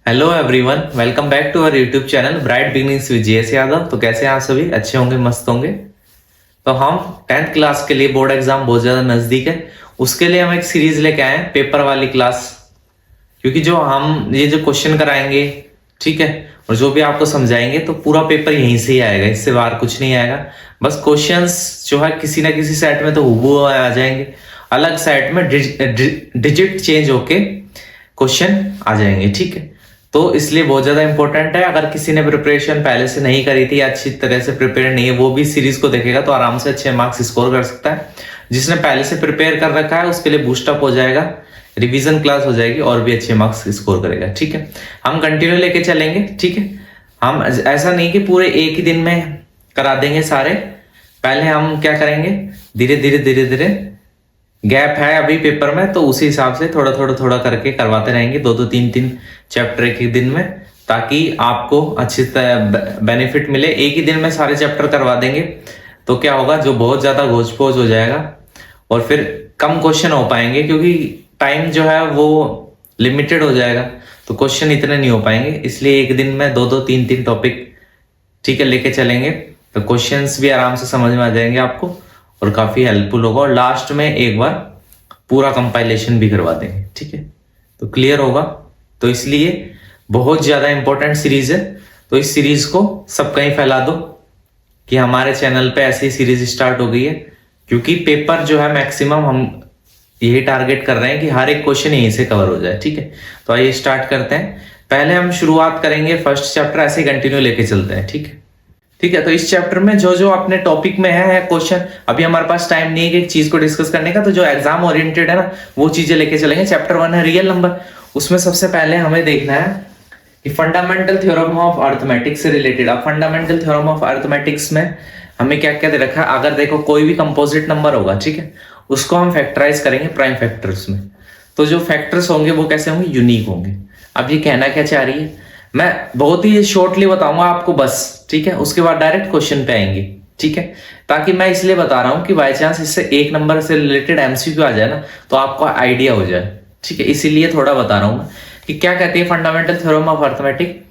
Hello everyone, welcome back to our YouTube channel bright beginnings with JS Yadav. तो कैसे हैं आप सभी? अच्छे होंगे, मस्त होंगे। तो हम 10th क्लास के लिए बोर्ड एग्जाम बहुत ज़्यादा नज़दीक है, उसके लिए हम एक सीरीज लेके आए हैं, पेपर वाली क्लास। क्योंकि जो हम ये जो क्वेश्चन कराएंगे, ठीक है, और जो भी आपको समझाएंगे तो पूरा पेपर यहीं से ही आएगा, इससे बाहर कुछ नहीं आएगा। बस क्वेश्चंस जो है किसी ना किसी सेट में तो हूबहू आ जाएंगे, अलग सेट में डिजिट चेंज होके क्वेश्चन आ जाएंगे, ठीक है। तो इसलिए बहुत ज्यादा इंपॉर्टेंट है। अगर किसी ने प्रिपरेशन पहले से नहीं करी थी या अच्छी तरह से प्रिपेयर नहीं है, वो भी सीरीज को देखेगा तो आराम से अच्छे मार्क्स स्कोर कर सकता है। जिसने पहले से प्रिपेयर कर रखा है उसके लिए बूस्टअप हो जाएगा, रिवीजन क्लास हो जाएगी और भी अच्छे मार्क्स स्कोर करेगा, ठीक है। हम कंटिन्यू लेके चलेंगे, ठीक है। हम ऐसा नहीं कि पूरे एक ही दिन में करा देंगे सारे। पहले हम क्या करेंगे, धीरे धीरे धीरे धीरे, गैप है अभी पेपर में तो उसी हिसाब से थोड़ा थोड़ा थोड़ा करके करवाते रहेंगे, दो दो तीन तीन चैप्टर एक ही दिन में, ताकि आपको अच्छी तरह बेनिफिट मिले। एक ही दिन में सारे चैप्टर करवा देंगे तो क्या होगा, जो बहुत ज्यादा घोच पोच हो जाएगा और फिर कम क्वेश्चन हो पाएंगे, क्योंकि टाइम जो है वो लिमिटेड हो जाएगा, तो क्वेश्चन इतने नहीं हो पाएंगे। इसलिए एक दिन में दो दो तीन तीन टॉपिक, ठीक है, लेके चलेंगे तो क्वेश्चंस भी आराम से समझ में आ जाएंगे आपको और काफी हेल्पफुल होगा। और लास्ट में एक बार पूरा कंपाइलेशन भी करवा देंगे, ठीक है, तो क्लियर होगा। तो इसलिए बहुत ज्यादा इंपॉर्टेंट सीरीज है, तो इस सीरीज को सब कहीं फैला दो कि हमारे चैनल पे ऐसी सीरीज स्टार्ट हो गई है। क्योंकि पेपर जो है मैक्सिमम हम यही टारगेट कर रहे हैं कि हर एक क्वेश्चन यहीं से कवर हो जाए, ठीक है। तो आइए स्टार्ट करते हैं। पहले हम शुरुआत करेंगे फर्स्ट चैप्टर, ऐसे कंटिन्यू लेके चलते हैं, ठीक है। ठीक है, तो इस चैप्टर में जो जो अपने टॉपिक में है क्वेश्चन, अभी हमारे पास टाइम नहीं है कि एक चीज को डिस्कस करने का, तो जो एग्जाम ओरिएंटेड है ना वो चीजें लेके चलेंगे। चैप्टर 1 है रियल नंबर, उसमें सबसे पहले हमें देखना है कि फंडामेंटल थ्योरम ऑफ अरिथमेटिक्स से रिलेटेड। अब फंडामेंटल थ्योरम ऑफ अरिथमेटिक्स में हमें क्या क्या दे रखा है, अगर देखो कोई भी कंपोजिट नंबर होगा, ठीक है, उसको हम फैक्टराइज करेंगे प्राइम फैक्टर्स में। तो जो फैक्टर्स होंगे वो कैसे होंगे, यूनिक होंगे। अब ये कहना क्या चाह रही है, मैं बहुत ही शॉर्टली बताऊंगा आपको बस, ठीक है, उसके बाद डायरेक्ट क्वेश्चन पे आएंगे, ठीक है। ताकि मैं इसलिए बता रहा हूं कि बाई चांस इससे एक नंबर से रिलेटेड एमसीक्यू आ जाए ना तो आपको आइडिया हो जाए, ठीक है। इसीलिए थोड़ा बता रहा हूं मैं कि क्या कहती है फंडामेंटल थ्योरम ऑफ अरिथमेटिक।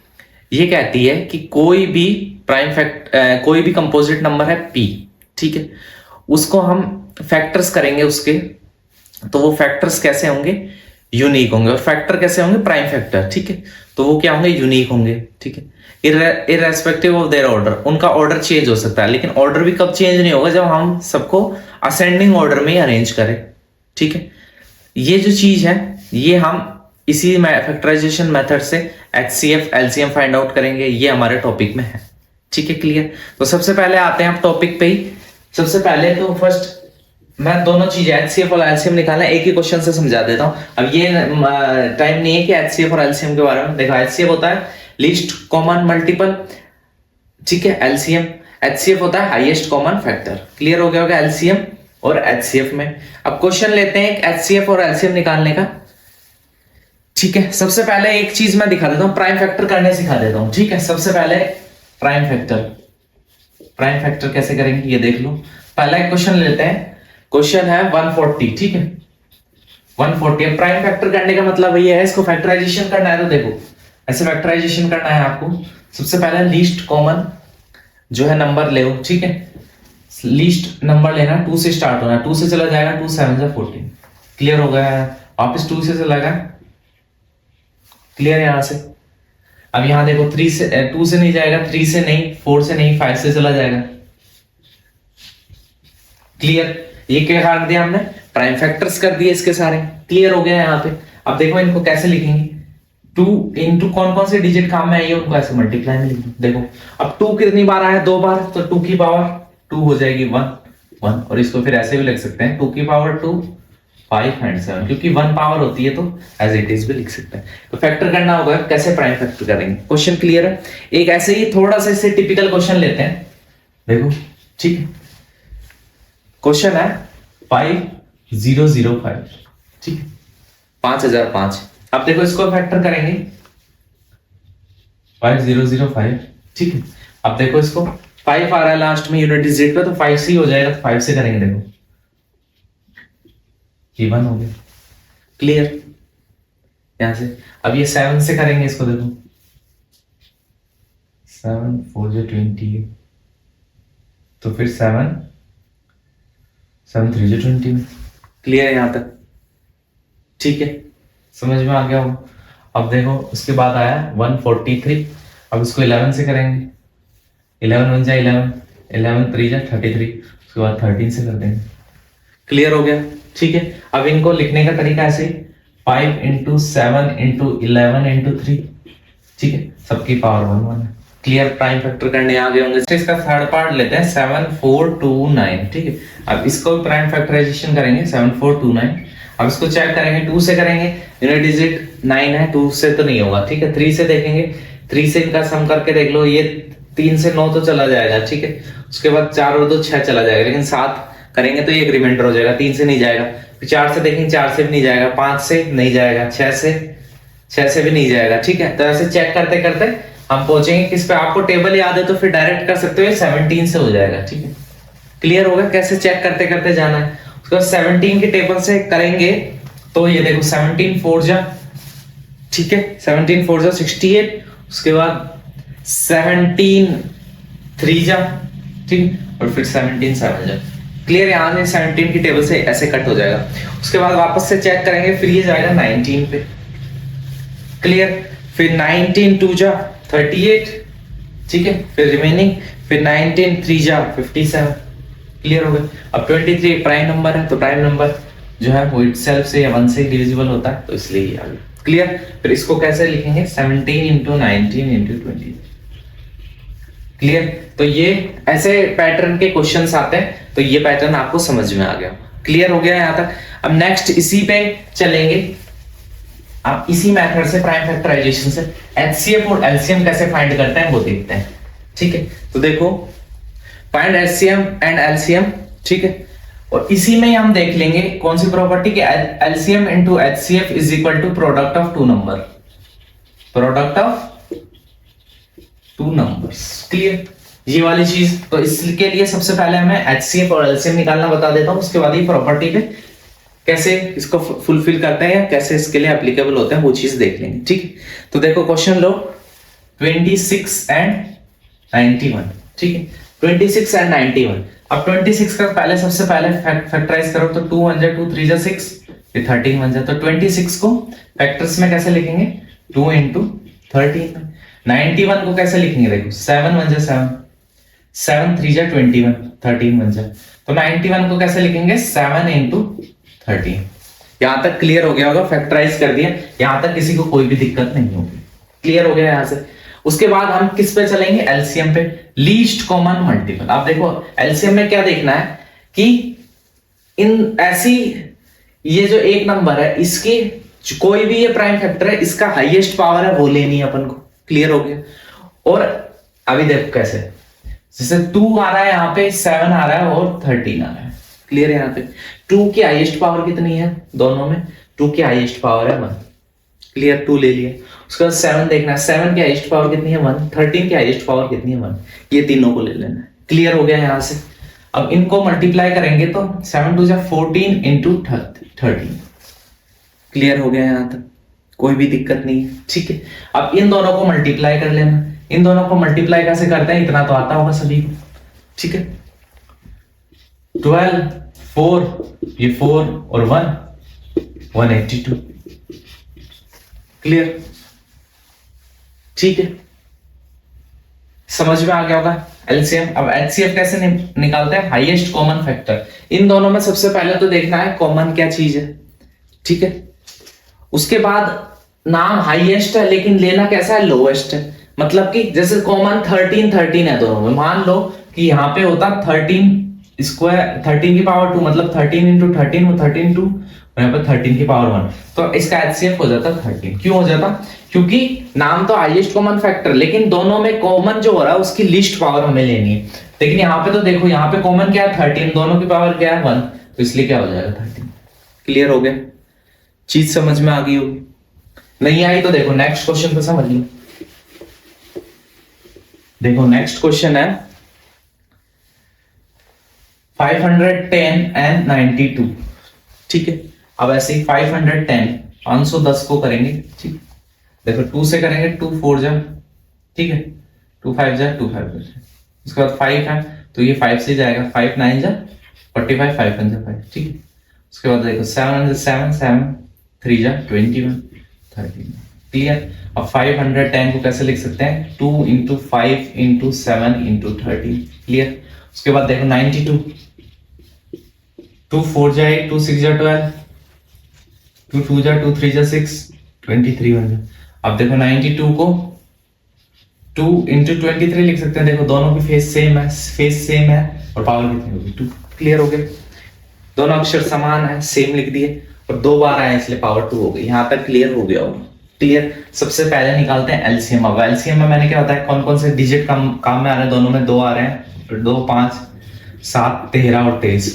ये कहती है कि कोई भी कोई भी कंपोजिट नंबर है पी, ठीक है, उसको हम फैक्टर्स करेंगे उसके, तो वो फैक्टर्स कैसे होंगे, यूनिक होंगे। और फैक्टर कैसे होंगे, प्राइम फैक्टर, ठीक है, तो वो क्या होंगे, यूनिक होंगे, ठीक है। इररेस्पेक्टिव ऑफ देयर ऑर्डर, उनका ऑर्डर चेंज हो सकता है, लेकिन ऑर्डर भी कब चेंज नहीं होगा, जब हम सबको असेंडिंग ऑर्डर में ही अरेंज करें, ठीक है। ये जो चीज है ये हम इसी फैक्टराइजेशन मेथड से एचसीएफ एलसीएम फाइंड आउट करेंगे, ये हमारे टॉपिक में है, ठीक है, क्लियर। तो सबसे पहले आते हैं आप टॉपिक पे ही। सबसे पहले तो फर्स्ट मैं दोनों चीजें एचसीएफ और एलसीएम निकालना एक ही क्वेश्चन से समझा देता हूं। अब ये टाइम नहीं है कि एचसीएफ और एलसीएम के बारे में। देखो, एचसीएफ होता है लीस्ट कॉमन मल्टीपल, ठीक है। एलसीएम एचसीएफ होता है हाईएस्ट कॉमन फैक्टर। क्लियर हो गया होगा एलसीएम और एचसीएफ में। अब क्वेश्चन लेते हैं एक एचसीएफ और एलसीएम निकालने का, ठीक है। सबसे पहले एक चीज मैं दिखा देता हूं, प्राइम फैक्टर करने सिखा देता हूं, ठीक है। सबसे पहले प्राइम फैक्टर कैसे करेंगे ये देख लो। पहला एक क्वेश्चन लेते हैं, क्वेश्चन है 140, ठीक है, 140। प्राइम फैक्टर करने का मतलब ये है, इसको फैक्टराइजेशन करना है, तो देखो ऐसे फैक्टराइजेशन करना है आपको। सबसे पहले लीस्ट कॉमन जो है नंबर ले, ठीक है, लीस्ट नंबर लेना, 2 से स्टार्ट होना, 2 से चला जाएगा, 2 7 14। क्लियर हो गया है, वापिस 2 से चला गया, क्लियर। यहां से अब यहां देखो 3 से 2 से नहीं जाएगा, 3 से नहीं, 4 से नहीं, 5 से चला जाएगा, क्लियर। ये क्या कर दिया हमने, प्राइम फैक्टर्स कर दिए इसके सारे, क्लियर हो गया यहाँ पे। अब देखो इनको कैसे लिखेंगे, 2 इंटू कौन कौन से डिजिट काम में आई है उनको ऐसे मल्टीप्लाई में लिख दो। देखो अब 2 कितनी बार आया, 2 बार, तो 2 की पावर 2 हो जाएगी 1 और इसको फिर ऐसे भी लिख सकते हैं 2 की पावर 2 5 एंड 7, क्योंकि 1 पावर होती है तो एज इट इज भी लिख सकते हैं। तो फैक्टर करना होगा, कैसे प्राइम फैक्टर करेंगे, क्वेश्चन क्लियर है। एक ऐसे ही थोड़ा सा इससे टिपिकल क्वेश्चन लेते हैं, देखो, ठीक है। क्वेश्चन है 5005, ठीक है, 5005। अब देखो इसको फैक्टर करेंगे 5005, ठीक है। अब देखो इसको 5 आ रहा है लास्ट में यूनिट डिजिट पे, तो 5 से हो जाएगा, तो 5 से करेंगे, देखो ये 1 हो गया, क्लियर। यहां से। अब ये 7 से करेंगे इसको, देखो 7 4 जो 20, तो फिर 7 7 3 जो 20। क्लियर है यहां तक? ठीक है, समझ में आ गया होगा। अब देखो उसके बाद आया 143। अब इसको 11 से करेंगे। 11 1 जा 11, 11 3 जा 33, उसके बाद 13 से कर देंगे। क्लियर हो गया? ठीक है, अब इनको लिखने का तरीका ऐसे 5 इंटू 7 इंटू 11 इंटू 3। ठीक है, सबकी पावर 1 1 है। क्लियर? प्राइम फैक्टर करने आ गए होंगे। इसका थर्ड पार्ट लेते हैं 7 4 2 9। ठीक है, अब इसको प्राइम फैक्टराइजेशन करेंगे 7 4 2 9। अब इसको चेक करेंगे 2 से करेंगे, यूनिट डिजिट 9 है, 2 से तो नहीं होगा। ठीक है, 3 से देखेंगे, 3 से इनका सम करके देख लो, ये 3 से 9 तो चला जाएगा। ठीक है, उसके बाद 4 और 2 6 चला जाएगा, लेकिन 7 करेंगे तो ये एक रिमाइंडर हो जाएगा, 3 से नहीं जाएगा। फिर 4 से देखेंगे, 4 से भी नहीं जाएगा, 5 से नहीं जाएगा, 6 से भी नहीं जाएगा। ठीक है, तो ऐसे चेक करते करते हम पहुंचेंगे किस पे। आपको टेबल याद है तो फिर डायरेक्ट कर सकते हो, 17 से हो जाएगा। ठीक है, क्लियर होगा कैसे चेक करते करते जाना है। उसके बाद 17 के टेबल से करेंगे तो ये देखो 17 4 जा, ठीक है, 17 4 जा 68, उसके बाद 17 3 जा, ठीक, और फिर 17 7 जा। क्लियर? यहाँ से 17 की टेबल से ऐसे कट हो जाएगा। उसके बाद वापस से चेक करेंगे, फिर ये जाएगा 19 पे। क्लियर? फिर 19 2 जा 38, ठीक है, फिर रिमेनिंग, फिर 19 3 जा 57। क्लियर हो गया? अब 23 प्राइम नंबर है, तो प्राइम नंबर जो है वो इटसेल्फ से या 1 से डिविजिबल होता है, तो इसलिए ये आ गया। क्लियर? फिर इसको कैसे लिखेंगे? 17 इंटू 19 इंटू 20। क्लियर? तो ये ऐसे पैटर्न के क्वेश्चंस आते हैं, तो ये पैटर्न आपको समझ में आ गया। क्लियर हो गया यहां तक? अब नेक्स्ट इसी पे चलेंगे। आप इसी मेथड से प्राइम फैक्टराइजेशन से एचसीएफ और एलसीएम कैसे फाइंड करते हैं वो देखते हैं। ठीक है, तो देखो फाइंड एचसीएम एंड एलसीएम। ठीक है, और इसी में हम देख लेंगे कौन सी प्रॉपर्टी कि LCM into HCF is equal to product of two number, product of two numbers. Clear? ये वाली चीज, तो इसके लिए सबसे पहले हमें एचसीएफ और एलसीएम निकालना बता देता हूं, उसके बाद ये प्रॉपर्टी पे कैसे इसको फुलफिल करते हैं या कैसे इसके लिए एप्लीकेबल होते हैं वो चीज देख लेंगे। ठीक है, तो देखो क्वेश्चन लो 26 एंड 91। ठीक है, 26 एंड 91। अब 26 का पहले सबसे पहले फैक्टराइज करो, तो 2 1 जा 2 3 जा 6, ये 13 1 जा, तो 26 को फैक्टर्स में कैसे लिखेंगे? 2 इंटू 13। 91 को कैसे लिखेंगे? देखो 7 1 जा 7, 7 3 जा 21, 13 1 जा, तो 91 को कैसे लिखेंगे? 7 इंटू 13। यहां तक क्लियर हो गया होगा? फैक्टराइज कर दिया, यहां तक किसी को कोई भी दिक्कत नहीं होगी। क्लियर हो गया यहां से? उसके बाद हम किस पे चलेंगे? एलसीएम पे, लीस्ट कॉमन मल्टीपल। आप देखो एलसीएम में क्या देखना है कि इन ऐसी ये जो एक नंबर है इसकी कोई भी ये प्राइम फैक्टर है, इसका हाईएस्ट पावर है वो लेनी है अपन को। क्लियर हो गया? और अभी देखो कैसे, जैसे 2 आ रहा है यहाँ पे, 7 आ रहा है और 13 आ रहा है। क्लियर है? यहाँ पे 2 की हाईएस्ट पावर कितनी है दोनों में? 2 की हाईएस्ट पावर है 1। क्लियर? 2 ले लिया। उसके बाद 7 देखना है, 7 की हाईएस्ट पावर कितनी है? 1। 13 की हाईएस्ट पावर कितनी है? 1। ये तीनों को ले लेना है। क्लियर हो गया यहां से? अब इनको मल्टीप्लाई करेंगे तो 7 2 जा 14 इंटू 13। क्लियर हो गया यहां तक? कोई भी दिक्कत नहीं है। ठीक है, अब इन दोनों को मल्टीप्लाई कर लेना। इन दोनों को मल्टीप्लाई कैसे करते हैं इतना तो आता होगा सभी को। ठीक है, 12 4, ये 4 और 1 182। क्लियर? ठीक है, समझ में आ गया होगा एलसीएम। अब एचसीएफ कैसे निकालते हैं? Highest common factor. इन दोनों में सबसे पहले तो देखना है कॉमन क्या चीज है। ठीक है, उसके बाद नाम हाईएस्ट है लेकिन लेना कैसा है? लोएस्ट है। मतलब कि जैसे कॉमन 13 13 है दोनों में, मान लो कि यहाँ पे होता 13 स्क्वायर, 13 की पावर 2, मतलब 13 इंटू 13 वो 13 2, और यहाँ पर 13 की पावर 1, तो इसका एचसीएफ हो जाता 13। क्यों हो जाता? क्योंकि नाम तो हाईएस्ट कॉमन फैक्टर, लेकिन दोनों में कॉमन जो हो रहा है उसकी लिस्ट पावर हमें लेनी है। लेकिन यहाँ पे तो देखो, यहाँ पे कॉमन क्या है? 13, दोनों की पावर क्या है? 1, तो इसलिए क्या हो जाएगा? 13। क्लियर हो गया? चीज समझ में आ गई होगी? नहीं आई तो देखो नेक्स्ट क्वेश्चन पे समझ लो। देखो नेक्स्ट क्वेश्चन है 510 एंड 92। ठीक है, अब ऐसे 510 510 को करेंगे, ठीक। देखो 2 से करेंगे, 2 4 जा, ठीक है, 2 5 जा, 2 5 जा, उसके बाद 5 है तो ये 5 से जाएगा, 5 9 जा 45, 5 1 जा 5, ठीक है। उसके बाद देखो 7 7 7 3 जा 21 13, क्लियर। अब 510 को कैसे लिख सकते हैं, 2 इंटू 5 इंटू 7 इंटू 13, क्लियर। उसके बाद देखो 92, 2 4 जा 8, 2 6 जा 12, 2 2 जा 2 3 जा 6, 23 बन जा। अब देखो 92 को 2 इंटू 23 लिख सकते हैं, देखो दोनों की फेस सेम है और पावर कितनी होगी 2, क्लियर हो गया। दोनों अक्षर समान है, सेम लिख दिए और 2 बार आए इसलिए पावर 2 हो गई। यहाँ तक क्लियर हो गया होगा, क्लियर। सबसे पहले निकालते हैं एलसीएम। अब एलसीएम में मैंने क्या बताया, कौन कौन से डिजिट काम में आ रहे हैं, दोनों में 2 आ रहे हैं, 2 5 7 13 और 23।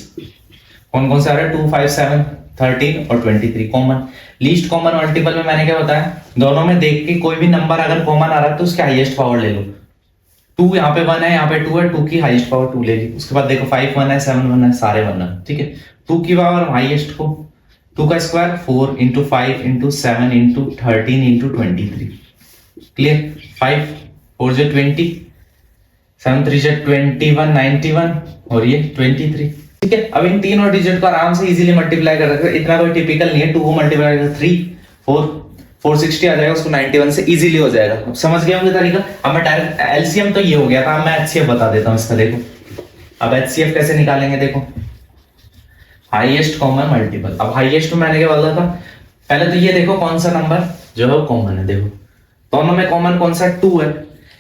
कौन कौन से आ रहे हैं, 2 5 7 13 और 23 कॉमन। लीस्ट कॉमन मल्टीपल में मैंने क्या बताया, दोनों में देख के कोई भी नंबर अगर कॉमन आ रहा है तो उसके हाईएस्ट पावर ले लो। 2 यहाँ पे 1 है, यहाँ पे 2 है, 2 की हाईएस्ट पावर 2 ले ली। उसके बाद देखो 5 1 है, 7 1 है, सारे 1 है, ठीक है। 2 की पावर हाईएस्ट को 2 का square 4 into 5 into 7 into 13 into 23, clear. 5 4 जो 20, 7 3 जो 21 91 और ये 23, ठीक है। अब इन तीनों डिजिट को आराम से इजीली मल्टीप्लाई कर सकते हैं, इतना कोई टिपिकल नहीं है। 2 को मल्टीप्लाई कर 3 4 460 आ जाएगा, उसको 91 से इजीली हो जाएगा। अब समझ गए होंगे तरीका। अब मैं डायरेक्ट एलसीएम तो ये हो गया था, अब मैं एचसीएफ बता देता हूँ इसका। देखो अब एचसीएफ कैसे निकालेंगे, देखो हाईएस्ट कॉमन मल्टीपल। अब हाईएस्ट में मैंने क्या बोला था, पहले तो ये देखो कौन सा नंबर जो है कॉमन है। देखो दोनों में कॉमन कौन सा 2 है,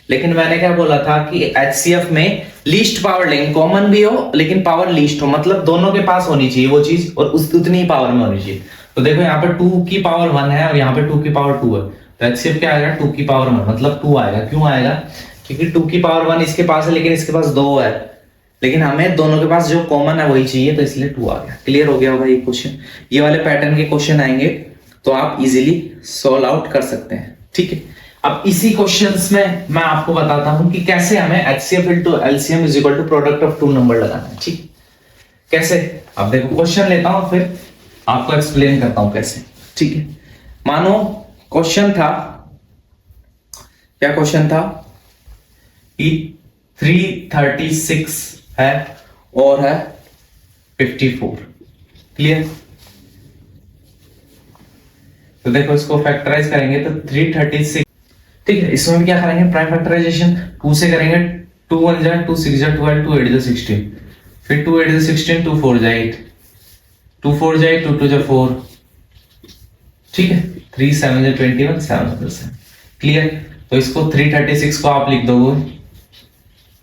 लेकिन मैंने क्या बोला था कि एचसीएफ में लीस्ट पावर लेंगे, कॉमन भी हो लेकिन पावर लीस्ट हो, मतलब दोनों के पास होनी चाहिए वो चीज और उतनी ही पावर में होनी चाहिए। तो देखो यहाँ पे 2 की पावर 1 है और यहाँ पे 2 की पावर 2 है, तो एचसीएफ क्या आएगा, 2 की पावर 1 मतलब 2 आएगा। क्यों आएगा, क्योंकि 2 की पावर 1 इसके पास है लेकिन इसके पास 2 है, लेकिन हमें दोनों के पास जो कॉमन है वही चाहिए, तो इसलिए 2 आ गया। क्लियर हो गया होगा ये क्वेश्चन। ये वाले पैटर्न के क्वेश्चन आएंगे तो आप इजीली सॉल्व आउट कर सकते हैं, ठीक है। अब इसी क्वेश्चंस में मैं आपको बताता हूं कि कैसे हमें HCF into LCM is equal to product of 2 number लगाना है, ठीक। कैसे, अब देखो क्वेश्चन लेता हूं फिर आपको एक्सप्लेन करता हूं कैसे, ठीक है। मानो क्वेश्चन था, क्या क्वेश्चन था कि 336 है और है 54, क्लियर। तो देखो इसको फैक्टराइज करेंगे तो 336, ठीक है। इसमें भी क्या करेंगे, प्राइम फैक्टराइजेशन 2 से करेंगे, 2 1 जा 2 6 जा 12, 2 8 जा 16, फिर 2 8 जा 16, 2 4 जा 8, 2 4 जा 8, 2 2 जा 4, ठीक है। 3 7 जा 21, 7 7, क्लियर। तो इसको 336 को आप लिख दोगे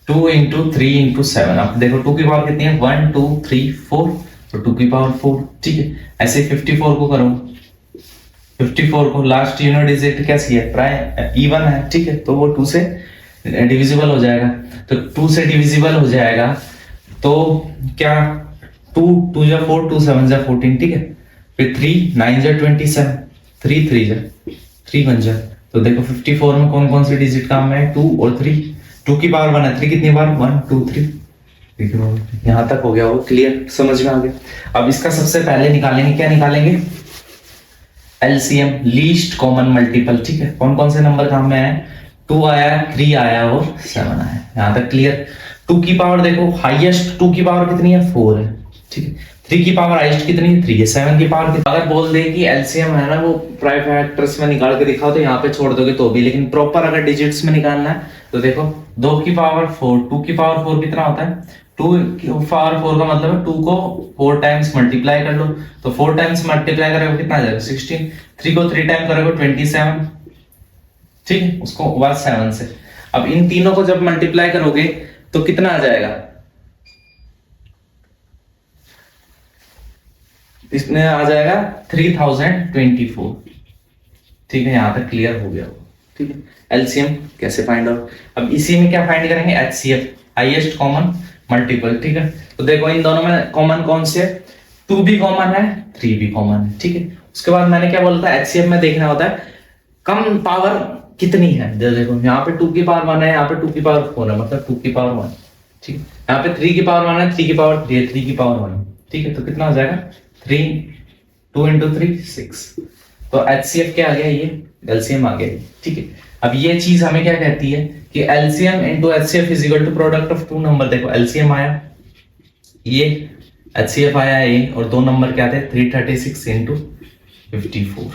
2 इंटू 3 इंटू 7। अब देखो 2 की पावर कितनी है, 1 2 3 4, तो 2 की पावर 4, ठीक है। ऐसे 54 को करो, 54 को लास्ट यूनिट डिजिट कैसी है, प्राइम इवन है, ठीक है। तो वो 2 से डिविजिबल हो जाएगा, तो 2 से डिविजिबल हो जाएगा तो क्या 2 2 जा 4, 2 7 जा 14, ठीक है। फिर 3 9 जा 27, 3 3 जा 3 1 जा। तो देखो 54 में कौन कौन से डिजिट काम में है, 2 और 3। 2 की पावर 1 है, 3 कितनी बार 1 2 3, यहां तक हो गया वो, क्लियर, समझ में आ गया। अब इसका सबसे पहले निकालेंगे, क्या निकालेंगे, एलसीएम, लीस्ट कॉमन मल्टीपल, ठीक है। कौन कौन से नंबर काम में है, 2 आया, 3 आया और 7 आया, यहां तक क्लियर। 2 की पावर देखो हाईएस्ट 2 की पावर कितनी है, 4 है, ठीक है। 3 की पावर हाईएस्ट कितनी है, 3 है। 7 की पावर कितनी, अगर बोल दे कि एलसीएम है ना वो प्राइम फैक्टर्स में निकाल के दिखाओ तो यहाँ पे छोड़ दोगे तो भी, लेकिन प्रॉपर अगर डिजिट्स में निकालना है तो देखो 2 की पावर 4, 2 की पावर 4 कितना होता है, 2 की पावर 4 का मतलब है 2 को 4 टाइम्स मल्टीप्लाई कर लो, तो 4 टाइम्स मल्टीप्लाई करोगे कितना आ जाएगा 16, 3 को 3 टाइम करोगे 27, ठीक है, उसको बाद 7 से। अब इन तीनों को जब मल्टीप्लाई करोगे तो कितना आ जाएगा, इसमें आ जाएगा 3024, ठीक है। यहां तक क्लियर हो गया, ठीक है। एलसीएम कैसे फाइंड आउट, अब इसी में क्या फाइंड करेंगे, एचसीएफ, हाईएस्ट कॉमन मल्टीपल, ठीक है। तो देखो इन दोनों में कॉमन कौन से है, 2 भी कॉमन है, 3 भी कॉमन है, ठीक है। उसके बाद मैंने क्या बोला था, एचसीएफ में देखना होता है कम पावर कितनी है। देखो यहाँ पे 2 की पावर 1 है, यहाँ पे 2 की पावर 4 है, मतलब 2 की पावर 1, ठीक है। यहाँ पे 3 की पावर 1 है, 3 की पावर 3 है, 3 की पावर 1, ठीक है। तो कितना हो जाएगा 3 2 इंटू 3 6, तो HCF क्या आ गया, ये LCM आ गया, ठीक है। अब ये चीज हमें क्या कहती है कि LCM into HCF is equal to product of two number. देखो LCM आया ये, HCF आया ये, और दो नंबर क्या थे 336 into 54,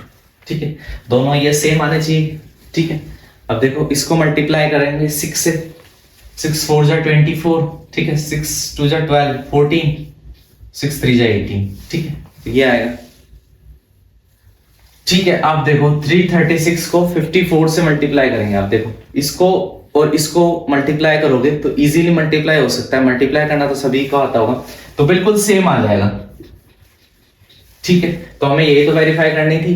ठीक है। दोनों ये सेम आने चाहिए, ठीक है। अब देखो इसको मल्टीप्लाई करेंगे 6 से, 6 4 जा 24, ठीक है, 6 2 जा 12 14, 6 3 जा 18, ठीक है, तो ये आएगा, ठीक है। आप देखो 336 को 54 से मल्टीप्लाई करेंगे, आप देखो इसको और इसको मल्टीप्लाई करोगे तो इजीली मल्टीप्लाई हो सकता है, मल्टीप्लाई करना तो सभी को आता होगा, तो बिल्कुल सेम आ जाएगा, ठीक है। तो हमें यही तो वेरीफाई करनी थी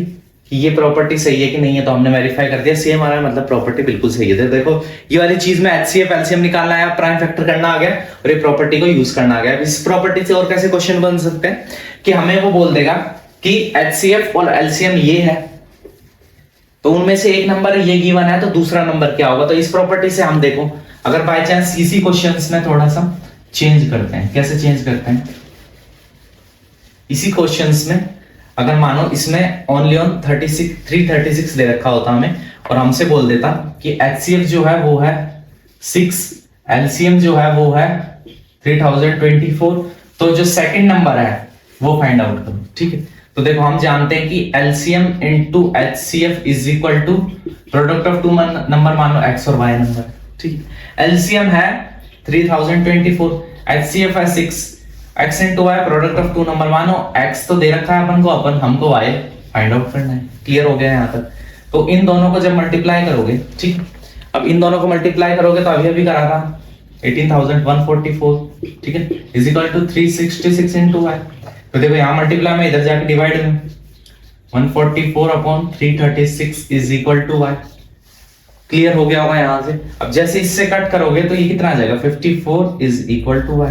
कि ये प्रॉपर्टी सही है कि नहीं है, तो हमने वेरीफाई कर दिया, सेम आ रहा है, मतलब प्रॉपर्टी बिल्कुल सही है। देखो ये वाली चीज में HCF LCM निकालना है, प्राइम फैक्टर करना आ गया और ये प्रॉपर्टी को यूज करना आ गया। इस प्रॉपर्टी से और कैसे क्वेश्चन बन सकते हैं कि हमें वो बोल देगा कि HCF और LCM ये है, तो उनमें से एक नंबर ये गिवन है, तो दूसरा नंबर क्या होगा। तो इस प्रॉपर्टी से हम देखो, अगर बाय चांस इसी क्वेश्चंस में थोड़ा सा चेंज करते हैं, कैसे चेंज करते हैं, इसी क्वेश्चंस में अगर मानो इसमें ओनली ऑन 336 दे रखा होता हमें, और हमसे बोल देता कि HCF जो है वो है 6, LCM जो है वो है 3024, तो जो सेकंड नंबर है वो फाइंड आउट करो, ठीक है। तो देखो हम जानते हैं कि LCM into HCF is equal to product of two number, मानो X और Y नंबर, ठीक है। LCM है 3024, HCF है 6, X into Y product of two number, मानो X तो दे रखा है अपन को, हमको Y फाइंड आउट करना है। क्लियर हो गया यहाँ तक। तो इन दोनों को जब मल्टीप्लाई करोगे, ठीक, अब इन दोनों को मल्टीप्लाई करोगे तो अभी करा था 18144, ठीक है, is equal to 366 into Y। तो देखो यहाँ मल्टीप्लाई में, इधर जाके डिवाइड में 144 upon 336 is equal to Y। Clear हो गया होगा यहाँ से। अब जैसे इससे कट करोगे तो ये कितना आ जाएगा, 54 इज इक्वल टू Y।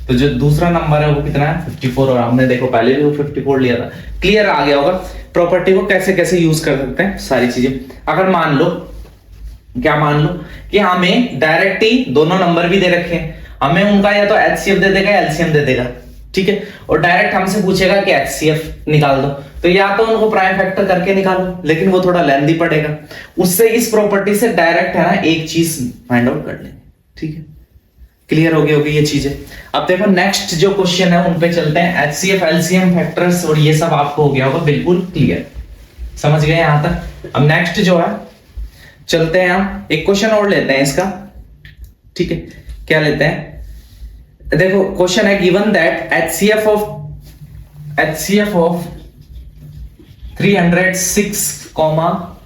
तो जो दूसरा नंबर है वो कितना है 54, और हमने देखो पहले भी वो 54 लिया था। क्लियर आ गया होगा प्रॉपर्टी को कैसे कैसे यूज कर सकते हैं सारी चीजें। अगर मान लो, क्या मान लो कि हमें डायरेक्ट ही दोनों नंबर भी दे रखे हैं, हमें उनका या तो HCF दे देगा या LCM दे देगा, ठीक है, और डायरेक्ट हमसे पूछेगा कि HCF निकाल दो, तो या तो उनको प्राइम फैक्टर करके निकालो, लेकिन वो थोड़ा लेंथी पड़ेगा, उससे इस प्रॉपर्टी से डायरेक्ट है ना एक चीज फाइंड आउट कर लेंगे, ठीक है। क्लियर हो गई होगी ये चीजें। अब देखो नेक्स्ट जो क्वेश्चन है उन पे चलते हैं। HCF LCM फैक्टर्स और ये सब आपको हो गया होगा बिल्कुल क्लियर, समझ गए यहां तक। अब नेक्स्ट जो है चलते हैं, हम एक क्वेश्चन और लेते हैं इसका, ठीक है। क्या लेते हैं, देखो क्वेश्चन है given that HCF of 306,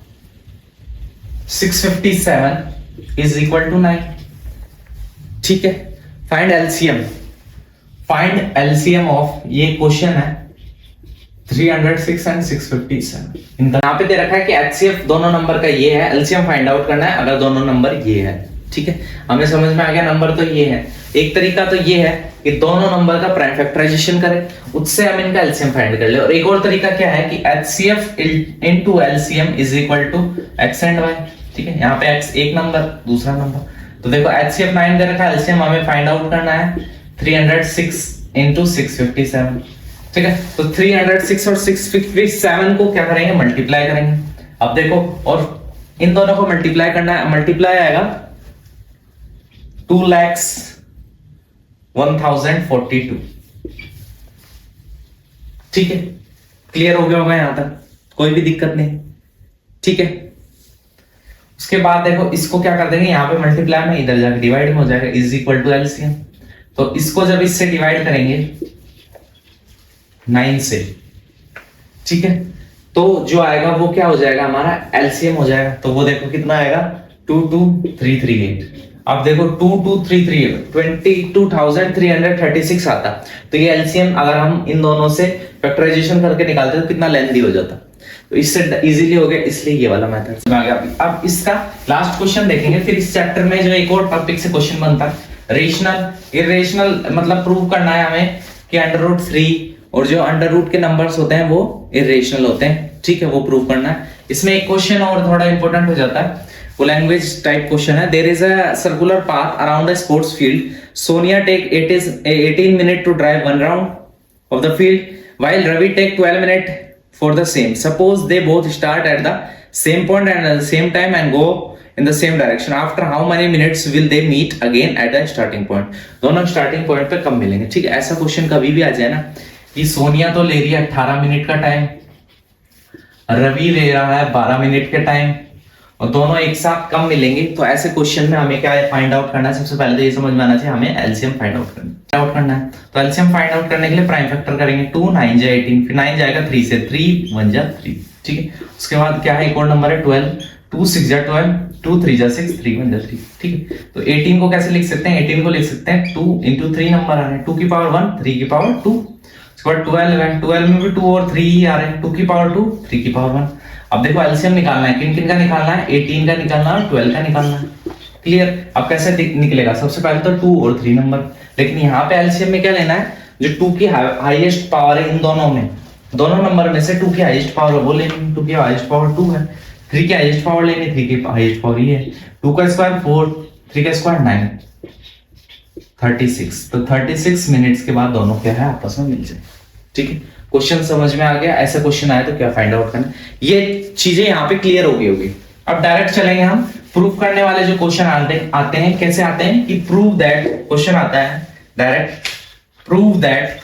657 is equal to 9, ठीक है। फाइंड LCM ऑफ, ये क्वेश्चन है 306 एंड 657। इनका यहाँ पे दे रखा है कि HCF दोनों नंबर का ये है, LCM फाइंड आउट करना है अगर दोनों नंबर ये है, ठीक है। हमें समझ में आ गया नंबर तो ये है। एक तरीका तो ये है कि दोनों नंबर का प्राइम फैक्टराइजेशन करें, उससे हम इनका LCM फाइंड कर ले, और एक और तरीका क्या है कि HCF into LCM is equal to X and Y, ठीक है। यहाँ पे X एक नंबर, दूसरा नंबर, तो देखो HCF 9 दे रखा है, LCM हमें फाइंड आउट करना है 306 into 657, ठीक है। तो 306 और 657 को क्या करेंगे, मल्टीप्लाई करेंगे। अब देखो, और इन दोनों को मल्टीप्लाई करना है, मल्टीप्लाई आएगा 2,1042, ठीक है। क्लियर हो गया होगा यहां तक, कोई भी दिक्कत नहीं, ठीक है। उसके बाद देखो इसको क्या कर देंगे, यहाँ पे मल्टीप्लाई में इधर जाके डिवाइड में हो जाएगा, इज इक्वल टू LCM। तो इसको जब इससे डिवाइड करेंगे 9 से, ठीक है, तो जो आएगा वो क्या हो जाएगा, हमारा LCM हो जाएगा। तो वो देखो कितना आएगा 22338। अब देखो 22338 22,336 आता, तो ये LCM अगर हम इन दोनों से फैक्टराइजेशन करके निकालते तो कितना लेंथी हो जाता, तो इससे इजीली हो गया, इसलिए ये वाला मेथड आ गया। अब इसका लास्ट क्वेश्चन देखेंगे, फिर इस चैप्टर में जो एक और टॉपिक से क्वेश्चन बनता है, रेशनल इरेशनल, मतलब प्रूव करना है हमें कि √3 और जो अंडर रूट के नंबर्स होते हैं वो इरेशनल होते हैं, ठीक है, वो प्रूव करना है। इसमें एक क्वेश्चन और थोड़ा इंपॉर्टेंट हो जाता है, वो लैंग्वेज टाइप क्वेश्चन है। There is a circular path around a sports field, Sonia take 18 minute to drive 1 round of the field, while Ravi take 12 minutes for the same. Suppose they both start at the same point and at the same time and go in the same direction. After how many minutes will they meet again at the starting point? दोनों starting point पे कब मिलेंगे? ठीक है, ऐसा question कभी भी आ जाए ना कि सोनिया तो ले रही है 18 मिनट का टाइम, रवि ले रहा है 12 मिनट के टाइम, और दोनों एक साथ कब मिलेंगे, तो ऐसे क्वेश्चन में हमें क्या फाइंड आउट करना है? सबसे पहले तो ये समझ में आना चाहिए हमें एलसीएम फाइंड आउट करना है। तो एलसीएम फाइंड आउट करने के लिए प्राइम फैक्टर करेंगे 2 9 जा 18, फिर 9 जाएगा 3 से, 3 1 जा 3, ठीक है। उसके बाद क्या है, एक और नंबर है 12, 2 6 जा 12, 2 3 जा 6, 3 1 जा 3, ठीक है। तो 18 को कैसे लिख सकते हैं? 18 को लिख सकते हैं 2 into 3 नंबर आ रहे हैं, 2 की पावर 1 3 की पावर 2। उसके बाद 12 है, 12 में भी 2 और 3 ही आ रहे हैं, 2 की पावर 2 3 की पावर 1। अब देखो एलसीएम निकालना है, किन किन का निकालना है? 18 का निकालना है और 12 का निकालना है, क्लियर। अब कैसे निकलेगा? सबसे पहले तो 2 और 3 नंबर, लेकिन यहाँ पे एलसीएम में क्या लेना है? जो 2 की हाईएस्ट पावर है इन दोनों में, दोनों नंबर में से 2 की हाईएस्ट पावर है वो लेनी, 2 की हाईएस्ट पावर 2 है, 3 की हाईएस्ट पावर लेनी, 3 की हाईएस्ट पावर ये है, 2 का स्क्वायर 4, 3 का स्क्वायर 9, 36। तो 36 मिनट्स के बाद दोनों क्या है आपस में मिल जाए, ठीक है। क्वेश्चन समझ में आ गया? ऐसा क्वेश्चन आया तो क्या फाइंड आउट करना, ये चीजें यहाँ पे क्लियर हो गई होगी। अब डायरेक्ट चलेंगे हम प्रूफ करने वाले जो क्वेश्चन आते हैं, कैसे आते हैं कि प्रूव दैट, क्वेश्चन आता है direct prove that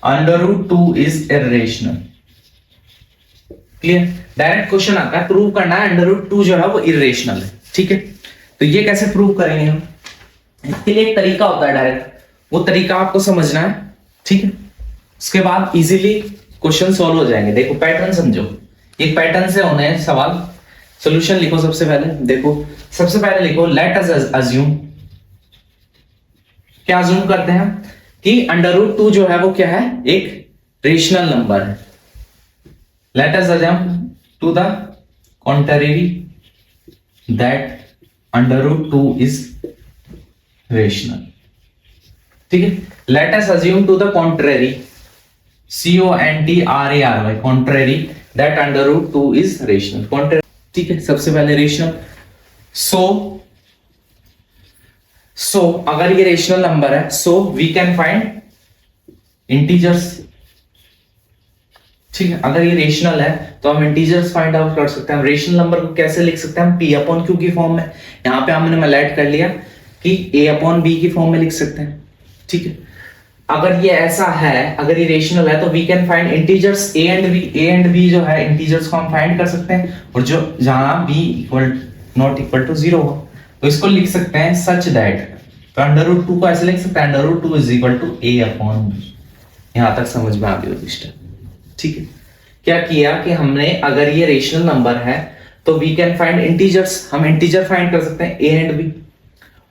√2 is irrational, clear. Direct question आता है, प्रूव करना है √2 जो है वो इर्रेशनल है, ठीक है। तो ये कैसे प्रूव करेंगे हम? इसके लिए एक तरीका होता है डायरेक्ट, वो तरीका आपको समझना है, ठीक है। उसके बाद इजीली क्वेश्चन सॉल्व हो जाएंगे। देखो पैटर्न समझो, एक पैटर्न से होने हैं सवाल। सॉल्यूशन लिखो सबसे पहले, देखो सबसे पहले लिखो लेट अस अज्यूम, क्या अज्यूम करते हैं कि √2 जो है वो क्या है? एक रेशनल नंबर है। Let us assume to the contrary that √2 is rational, ठीक है। Let us assume to the contrary, CONTRARY, contrary that √2 is rational, contrary, ठीक है। सबसे पहले रेशनल, सो अगर ये रेशनल नंबर है, so we can find integers, ठीक है। अगर ये रेशनल है तो हम इंटीजर्स फाइंड आउट कर सकते हैं। रेशनल नंबर को कैसे लिख सकते हैं हम? P/Q की फॉर्म में। यहां पे हमने मलैट कर लिया कि A/B की फॉर्म में लिख सकते हैं, ठीक है। अगर ये ऐसा है, अगर ये रेशनल है तो we can find integers A and B जो है इंटीजर्स को हम फाइंड कर सकते हैं, और जो जहां B नॉट इक्वल टू 0 हो तो इसको लिख सकते हैं सच दैट, तो √2 को ऐसे लिख सकते हैं √2 इज इक्वल टू A/B। यहां तक समझ में आ गई होगी स्टेप, ठीक है। क्या किया कि हमने, अगर ये रेशनल नंबर है तो वी कैन फाइंड इंटीजर्स, हम इंटीजर फाइंड कर सकते हैं A एंड B,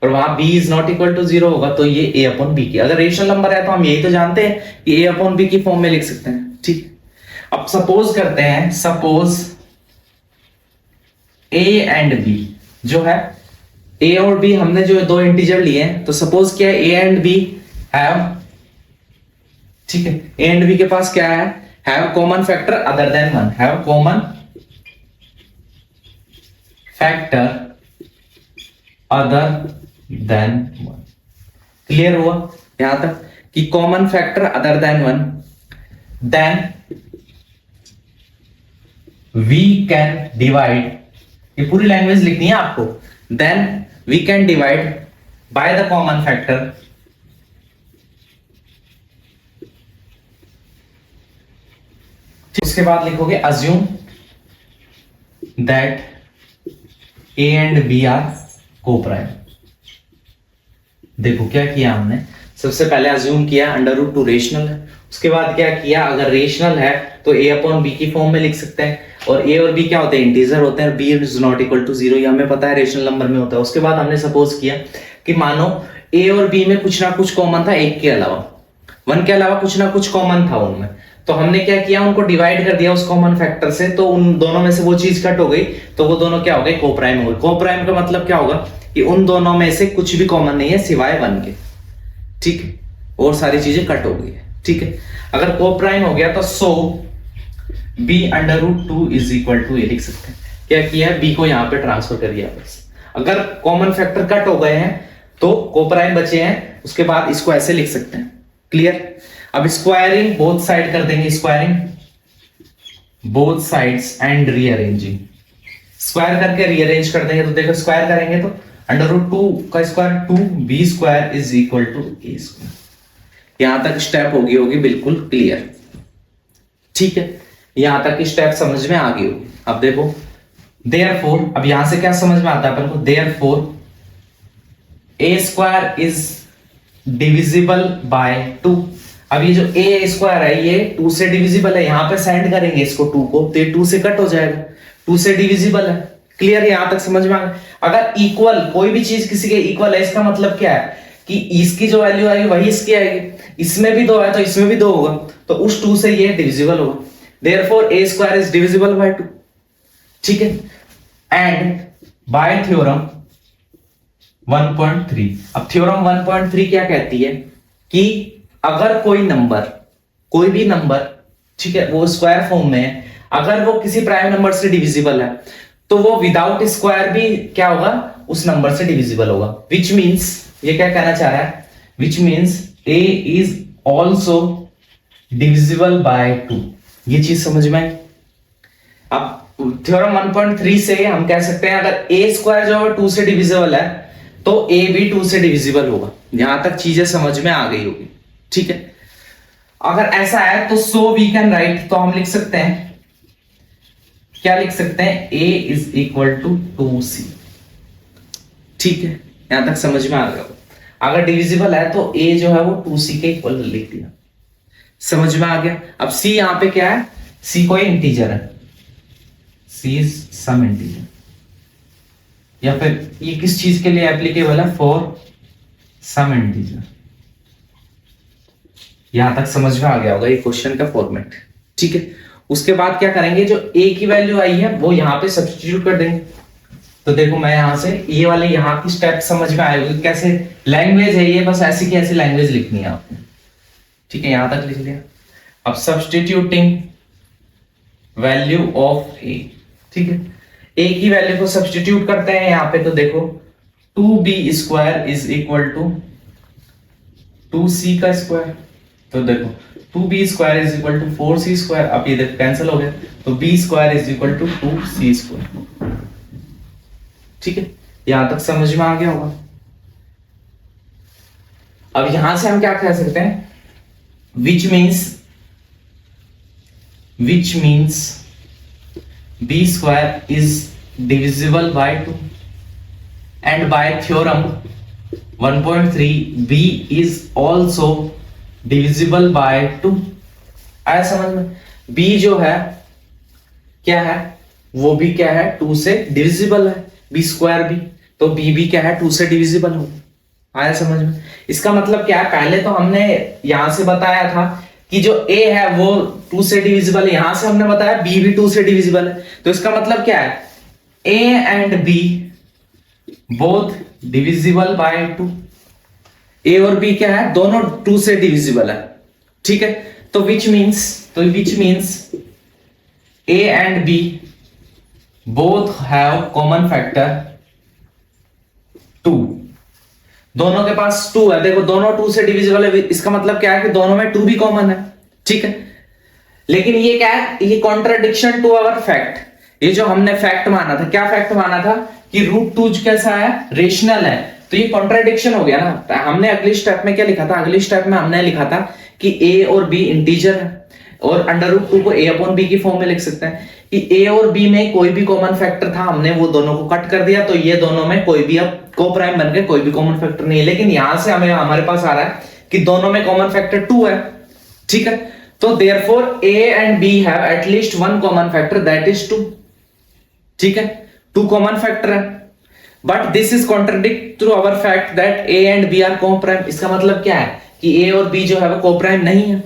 और वहां B is not equal to 0 होगा तो ये A/B की। अगर रेशनल नंबर है तो हम यही तो जानते हैं कि A/B की फॉर्म में लिख सकते हैं, ठीक। अब सपोज करते हैं, सपोज A एंड B जो है, A और B हमने जो दो इंटीजर लिए हैं, तो सपोज क्या है, A एंड B हैव, ठीक है, A एंड B के पास क्या है? Have common factor other than 1, have common factor other than 1, clear हुआ यहां तक कि common factor other than 1, then we can divide, ये पूरी लैंग्वेज लिखनी है आपको, then we can divide by the common factor उसके बाद लिखोगे assume that A and B are coprime. देखो क्या किया हमने, सबसे पहले अज्यूम किया √2 रेशनल है, उसके बाद क्या किया, अगर रेशनल है तो A/B की फॉर्म में लिख सकते हैं, और A और B क्या होते हैं? इंटीजर होते हैं, B is not equal to 0, ये हमें पता है रेशनल नंबर में होता है। उसके बाद हमने सपोज किया कि मानो A और B में कुछ ना कुछ कॉमन था, एक के अलावा, 1 के अलावा कुछ ना कुछ कॉमन था उनमें, तो हमने क्या किया, उनको डिवाइड कर दिया उस कॉमन फैक्टर से, तो उन दोनों में से वो चीज कट हो गई, तो वो दोनों क्या हो गए? कोप्राइम हो गए। कोप्राइम का मतलब क्या होगा कि उन दोनों में से कुछ भी कॉमन नहीं है सिवाय 1 के, ठीक है, और सारी चीजें कट हो गई है, ठीक है। अगर कोप्राइम हो गया तो सो B √2 इज इक्वल टू, ये लिख सकते हैं, क्या किया है, B को यहां पे ट्रांसफर कर दिया बस। अगर कॉमन फैक्टर कट हो गए हैं तो कोप्राइम बचे हैं, उसके बाद इसको ऐसे लिख सकते हैं, क्लियर। अब स्क्वायरिंग बोथ साइड कर देंगे, squaring both sides and rearranging, square करके रीअरेंज कर देंगे तो देखो स्क्वायर करेंगे तो अंडर रूट 2 का square 2b square is equal to a square. यहां तक स्टेप होगी बिल्कुल क्लियर, ठीक है, यहां तक की स्टेप समझ में आ गई होगी। अब देखो देयरफॉर, अब यहां से क्या समझ में आता है अपन को, therefore a square is divisible by 2। अब ये जो a स्क्वायर है ये 2 से डिविजिबल है, यहां पे सेंड करेंगे इसको 2 को तो ये 2 से कट हो जाएगा, 2 से डिविजिबल है। क्लियर, यहां तक समझ में आ गया। अगर इक्वल कोई भी चीज किसी के इक्वल है इसका मतलब क्या है कि इसकी जो वैल्यू आएगी वही इसकी आएगी, इसमें भी 2 है तो इसमें भी 2 होगा, तो उस 2 से ये डिविजिबल होगा। Therefore a square is divisible by 2, ठीक है। एंड बाय थ्योरम 1.3, अब थ्योरम 1.3 क्या कहती है कि अगर कोई नंबर, कोई भी नंबर, ठीक है, वो स्क्वायर फॉर्म में है, अगर वो किसी प्राइम नंबर से डिविजिबल है तो वो विदाउट स्क्वायर भी क्या होगा, उस नंबर से डिविजिबल होगा। विच मीन्स, ये क्या कहना चाह रहा है, which means a is also divisible by 2। ये चीज समझ में। अब थ्योरम 1.3 से हम कह सकते हैं अगर a स्क्वायर जो है 2 से डिविजिबल है तो a भी 2 से डिविजिबल होगा। यहां तक चीजें समझ में आ गई होगी, ठीक है। अगर ऐसा है तो सो वी कैन राइट, तो हम लिख सकते हैं, क्या लिख सकते हैं, a is equal to 2c, ठीक है, यहां तक समझ में आ गया। अगर डिविजिबल है तो a जो है वो 2c के इक्वल लिख दिया, समझ में आ गया। अब c यहां पे क्या है, c कोई इंटीजर है, c इज सम इंटीजर, या फिर ये किस चीज के लिए एप्लीकेबल है, फॉर सम इंटीजर। यहां तक समझ में आ गया होगा ये क्वेश्चन का फॉर्मेट, ठीक है। उसके बाद क्या करेंगे, जो a की वैल्यू आई है वो यहां पे सब्स्टिट्यूट कर देंगे। तो देखो मैं यहां से ये वाले यहां की स्टेप समझ में आएगी, कैसे लैंग्वेज है ये, बस ऐसी की ऐसी लैंग्वेज लिखनी है आपको, ठीक है, यहां तक लिख लिया। अब सब्स्टिट्यूटिंग वैल्यू ऑफ a, ठीक है, a की वैल्यू को सब्स्टिट्यूट करते हैं यहां पे, तो देखो 2b square is equal to 2c का स्क्वायर, तो देखो 2b square is equal to 4c square, अब ये देखो कैंसिल हो गया, तो b square is equal to 2c square, ठीक है, यहां तक समझ में आ गया होगा। अब यहां से हम क्या कह सकते हैं, which means b square is divisible by 2 and bye theorem 1.3 b is also divisible by 2। आया समझ में, b जो है क्या है, वो भी क्या है, 2 से डिविजिबल है, b स्क्वायर भी, तो b भी क्या है, 2 से डिविजिबल हो। आया समझ में। इसका मतलब क्या है, पहले तो हमने यहां से बताया था कि जो a है वो 2 से डिविजिबल है, यहां से हमने बताया b भी 2 से डिविजिबल है, तो इसका मतलब क्या है, a and b both divisible by 2। a और b क्या है, दोनों 2 से डिविजिबल है, ठीक है। तो which means a and b both have common factor 2। दोनों के पास 2 है, देखो दोनों 2 से डिविजिबल है, इसका मतलब क्या है कि दोनों में 2 भी कॉमन है, ठीक है। लेकिन ये क्या है, ये कॉन्ट्राडिक्शन टू अवर फैक्ट। ये जो हमने फैक्ट माना था, क्या फैक्ट माना था कि √2 कैसा है, रेशनल है, तो ये कॉन्ट्राडिक्शन हो गया ना। हमने अगली स्टेप में क्या लिखा था, अगली स्टेप में हमने लिखा था कि a और b इंटीजर है, और √2 को a/b की फॉर्म में लिख सकते हैं कि a और b में कोई भी कॉमन फैक्टर था, हमने वो दोनों को कट कर दिया, तो ये दोनों में कोई भी अब को-प्राइम बन गए, कोई भी कॉमन फैक्टर नहीं है। लेकिन यहां से हमें हमारे पास आ रहा है कि दोनों में कॉमन फैक्टर 2 है, ठीक है। तो therefore a and b have at least one common factor, that is 2, ठीक है, 2 कॉमन फैक्टर है। But this is contradict to our fact that a and b are coprime. इसका मतलब क्या है कि a और b जो है वो को-प्राइम नहीं है,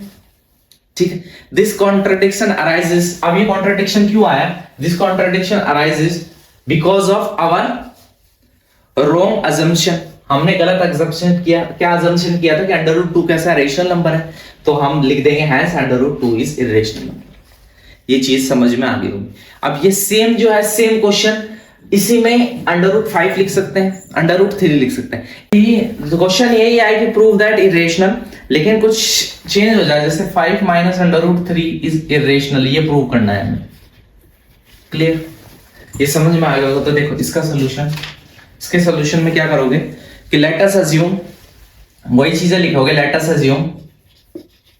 ठीक है। दिस कॉन्ट्रडिक्शन अराइजेस, अब ये कॉन्ट्रडिक्शन क्यों आया, this contradiction arises because of our wrong assumption. हमने गलत अजम्पशन किया, क्या अजम्पशन किया था कि √2 कैसा रेशनल नंबर है, तो हम लिख देंगे हैंस √2 इज इरेशनल नंबर। ये चीज समझ में आ गई होगी। अब ये सेम जो है, सेम क्वेश्चन इसी में √5 लिख सकते हैं, √3 लिख सकते हैं। ये क्वेश्चन यही है कि प्रूव दैट इरेशनल लेकिन कुछ चेंज हो जाए, जैसे 5 minus under root 3 is irrational, ये प्रूव करना है हमें। क्लियर, ये समझ में आ गया होगा। तो देखो इसका सोल्यूशन, इसके सोल्यूशन में क्या करोगे कि लेट अस अज्यूम, वही चीजें लिखोगे, let us assume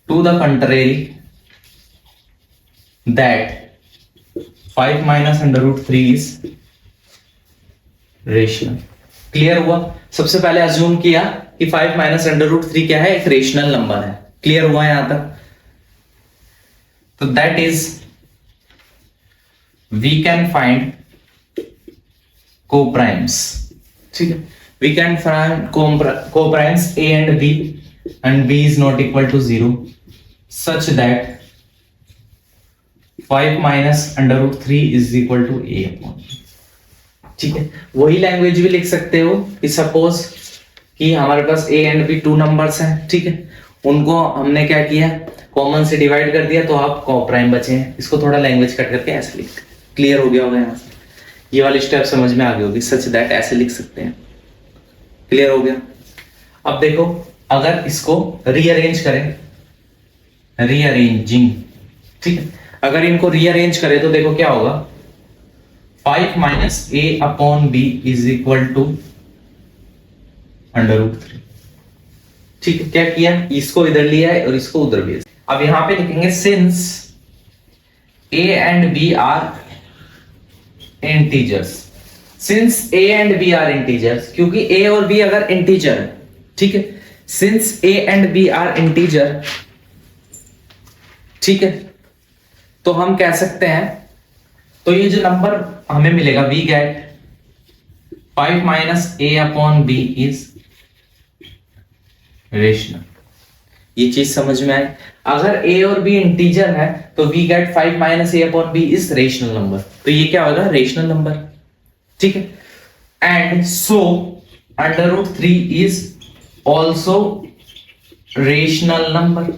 to the contrary that 5 minus under root 3 is rational. Clear हुआ? सबसे पहले अज्यूम किया कि 5 माइनस अंडर रूट 3 क्या है, एक रेशनल नंबर है। क्लियर हुआ यहां तक? तो that is we can find coprimes. ठीक है, we can find coprimes A and B and B is not equal to 0 such that 5 minus under root 3 is equal to A upon. ठीक है, वही लैंग्वेज भी लिख सकते हो कि सपोज कि हमारे पास ए एंड बी 2 नंबर्स हैं। ठीक है, उनको हमने क्या किया, कॉमन से डिवाइड कर दिया, तो आप कोप्राइम बचे हैं। इसको थोड़ा लैंग्वेज कट करके ऐसे लिख। क्लियर हो गया होगा यहां से? ये वाली स्टेप समझ में आ गई होगी, सच दैट ऐसे लिख सकते हैं। क्लियर हो गया? अब देखो, अगर इसको रीअरेंज करें, रीअरेंजिंग, ठीक है, अगर इनको रीअरेंज करें तो देखो क्या होगा, 5 minus a upon b is equal to under root 3। ठीक है, क्या किया, इसको इधर लिया है और इसको उधर लिया। अब यहां पे लिखेंगे since a and b are integers. Since a and b are integers, क्योंकि ए और बी अगर इंटीजर है, ठीक है, since a and b are integer, ठीक है, तो हम कह सकते हैं, तो ये जो नंबर हमें मिलेगा we get 5 minus a upon b is rational. ये चीज समझ में आई? अगर a और b इंटीजर है तो we get 5 minus a upon b is rational number, तो ये क्या होगा, रेशनल नंबर। ठीक है, and so under root 3 is also rational number.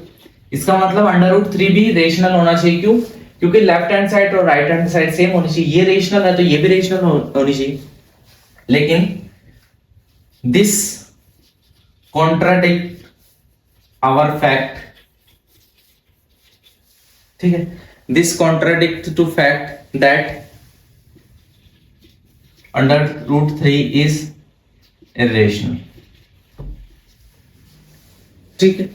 इसका मतलब अंडर रूट 3 भी रेशनल होना चाहिए। क्यों? क्योंकि लेफ्ट हैंड साइड और राइट हैंड साइड सेम होनी चाहिए। ये रेशनल है तो ये भी रेशनल होनी चाहिए, लेकिन दिस कॉन्ट्राडिक्ट आवर फैक्ट। ठीक है, this contradict to fact that under root 3 is irrational. ठीक है,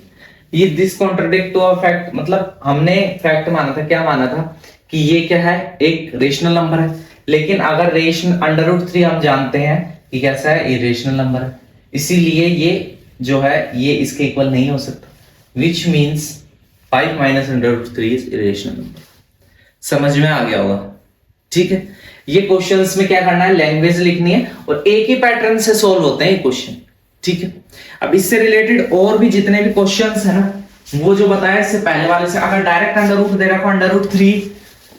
ये this contradict to a fact, मतलब हमने फैक्ट माना था, क्या माना था कि ये क्या है, एक रेशनल नंबर है, लेकिन अगर रेशन अंडर रूट 3 हम जानते हैं कि कैसा है, इरेशनल नंबर है, इसीलिए ये जो है ये इसके इक्वल नहीं हो सकता, which means 5 minus under root 3 is irrational number. समझ में आ गया होगा? ठीक है, ये क्वेश्चंस में क्या करना है, लैंग्वेज लिखनी है और एक ही पैटर्न से सोल्व होते हैं ये क्वेश्चन। ठीक है, अब इससे रिलेटेड और भी जितने भी क्वेश्चंस है ना, वो जो बताया इससे पहले वाले से, अगर डायरेक्ट अंडर रूट दे रखा अंडर रूट 3,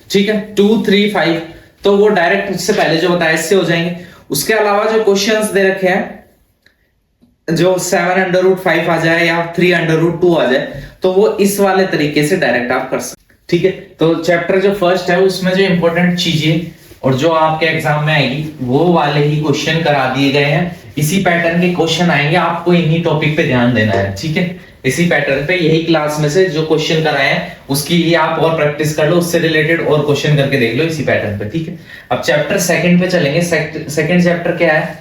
ठीक है, 2 3 5, तो वो डायरेक्ट इससे पहले जो बताया इससे हो जाएंगे। उसके अलावा जो क्वेश्चंस दे रखे हैं, जो 7 अंडर रूट 5 आ जाए या 3 अंडर रूट 2 आ जाए, तो वो इस वाले तरीके से डायरेक्ट आप कर सकते। ठीक है, तो चैप्टर जो फर्स्ट है उसमें जो इंपॉर्टेंट चीजें और जो आपके एग्जाम में आएगी वो वाले ही क्वेश्चन करा दिए गए हैं। इसी पैटर्न के क्वेश्चन आएंगे, आपको इन्हीं टॉपिक पे ध्यान देना है। ठीक है, इसी पैटर्न पे यही क्लास में से जो क्वेश्चन कराए हैं उसकी ही आप और प्रैक्टिस कर लो, उससे रिलेटेड और क्वेश्चन करके देख लो इसी पैटर्न पे। ठीक है, अब चैप्टर सेकंड पे चलेंगे। सेकंड चैप्टर क्या है,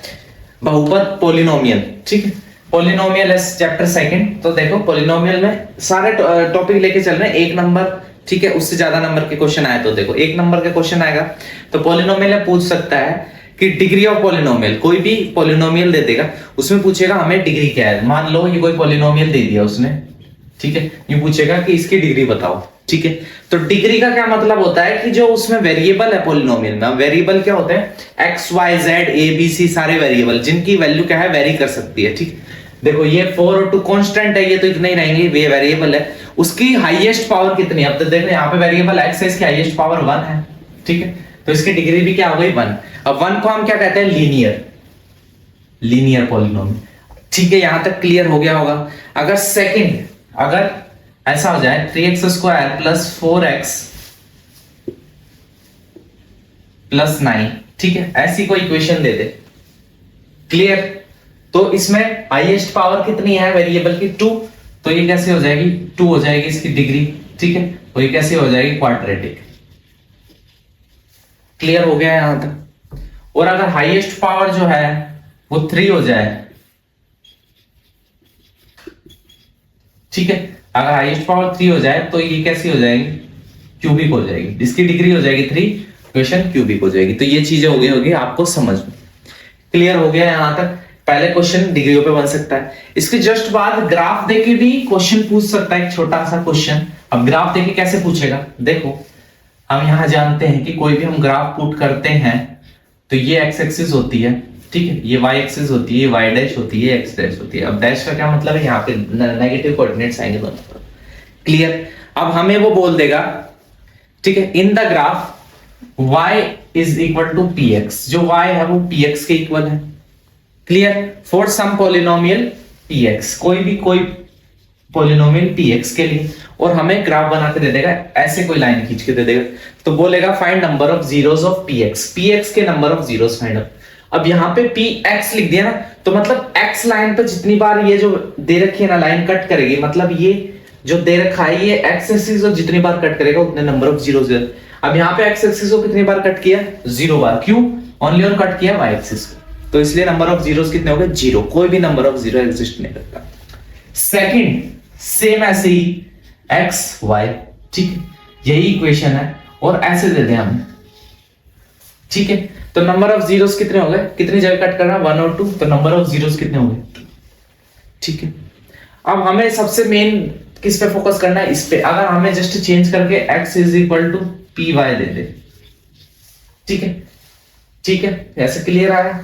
बहुपद पॉलिनोमियल। ठीक है, पॉलिनोमियल है चैप्टर सेकंड। तो देखो पॉलिनोमियल में सारे टॉपिक लेके चल रहे हैं, एक नंबर, ठीक है, उससे ज्यादा नंबर के क्वेश्चन आए तो देखो एक नंबर का क्वेश्चन आएगा तो पॉलिनोमियल पूछ सकता है कि डिग्री ऑफ पॉलिनोमियल, कोई भी पॉलिनोमियल दे देगा, उसमें पूछेगा हमें डिग्री क्या है। मान लो ये कोई पॉलिनोमियल दे दिया उसने, ठीक है, ये पूछेगा कि इसकी डिग्री बताओ। ठीक है, तो डिग्री का क्या मतलब होता है कि जो उसमें वेरिएबल है पॉलिनोमियल में, वेरिएबल क्या होते हैं, x y z a b c, सारे वेरिएबल जिनकी वैल्यू क्या है, वेरी कर सकती है। ठीक, देखो ये 4 और 2 कांस्टेंट है, ये तो इतने ही रहेंगे, ये वेरिएबल है, उसकी हाईएस्ट पावर कितनी है। अब तो देखो यहाँ पे वेरिएबल एक्स है, इसकी हाईएस्ट पावर 1 है। ठीक है, तो इसकी डिग्री भी क्या हो गई, 1। अब 1 को हम क्या कहते हैं, लीनियर पॉलिनोमियल। ठीक है, यहां तक क्लियर हो गया होगा। अगर सेकंड, अगर ऐसा हो जाए 3x square plus 4x plus 9, ठीक है, ऐसी कोई इक्वेशन दे दे, क्लियर, तो इसमें हाईएस्ट पावर कितनी है वेरिएबल की, 2। तो ये कैसे हो जाएगी 2 हो जाएगी इसकी डिग्री, ठीक है, तो ये कैसे हो जाएगी क्वाड्रेटिक। क्लियर हो गया यहां तक। और अगर हाईएस्ट पावर जो है वो 3 हो जाए, ठीक है, अगर हाईएस्ट पावर 3 हो जाए तो ये कैसी हो जाएगी क्यूबिक हो जाएगी, इसकी डिग्री हो जाएगी 3, इक्वेशन क्यूबिक हो जाएगी। तो ये चीजें होगी आपको समझ में। क्लियर हो गया यहां तक। पहले क्वेश्चन डिग्रियों पे बन सकता है, इसके जस्ट बाद ग्राफ देके भी क्वेश्चन पूछ सकता है, एक छोटा सा क्वेश्चन। अब ग्राफ देके कैसे पूछेगा, देखो हम यहां जानते हैं कि कोई भी हम ग्राफ पुट करते हैं तो ये एक्स एक्सिस होती है, ठीक है, ये वाई एक्सिस होती है, ये वाई डैश होती है, एक्स डैश होती है। अब डैश का क्या मतलब है, यहाँ पे नेगेटिव कोऑर्डिनेट्स आएंगे दोनों। क्लियर। अब हमें वो बोल देगा, ठीक है, in the graph y is equal to px, जो y है वो px के इक्वल है। Clear. For some polynomial px, कोई पॉलिनोमियल px के लिए, और हमें ग्राफ बना के दे देगा, ऐसे कोई लाइन खींच के दे देगा, तो बोलेगा find number of zeros of px के number of zeros find out. अब यहाँ पे px लिख दिया ना, तो मतलब x लाइन पे जितनी बार ये जो दे रखी है ना लाइन कट करेगी, मतलब ये जो दे रखा है ये x एक्सिस को जितनी बार कट करेगा उतने नंबर ऑफ जीरोस। अब यहाँ पे x एक्सिस को कितनी बार कट किया, 0 बार। क्यों, ओनली और कट किया y एक्सिस को, तो इसलिए नंबर ऑफ जीरोस कितने हो गए, 0। कोई भी नंबर ऑफ जीरो एग्जिस्ट नहीं करता। सेकंड, सेम ऐसे ही x y, ठीक है, यही इक्वेशन है, और ऐसे दे दें हमें, ठीक है, तो नंबर ऑफ जीरोस कितने हो गए, कितनी जगह कट करना, 1 और 2, तो नंबर ऑफ जीरोस कितने हो गए, ठीक है। अब हमें सबसे मेन किस पे फोकस करना है, इस पे। अगर हमें जस्ट चेंज करके x is equal to P Y दे दे, ठीक है, ठीक है, ऐसे क्लियर आया।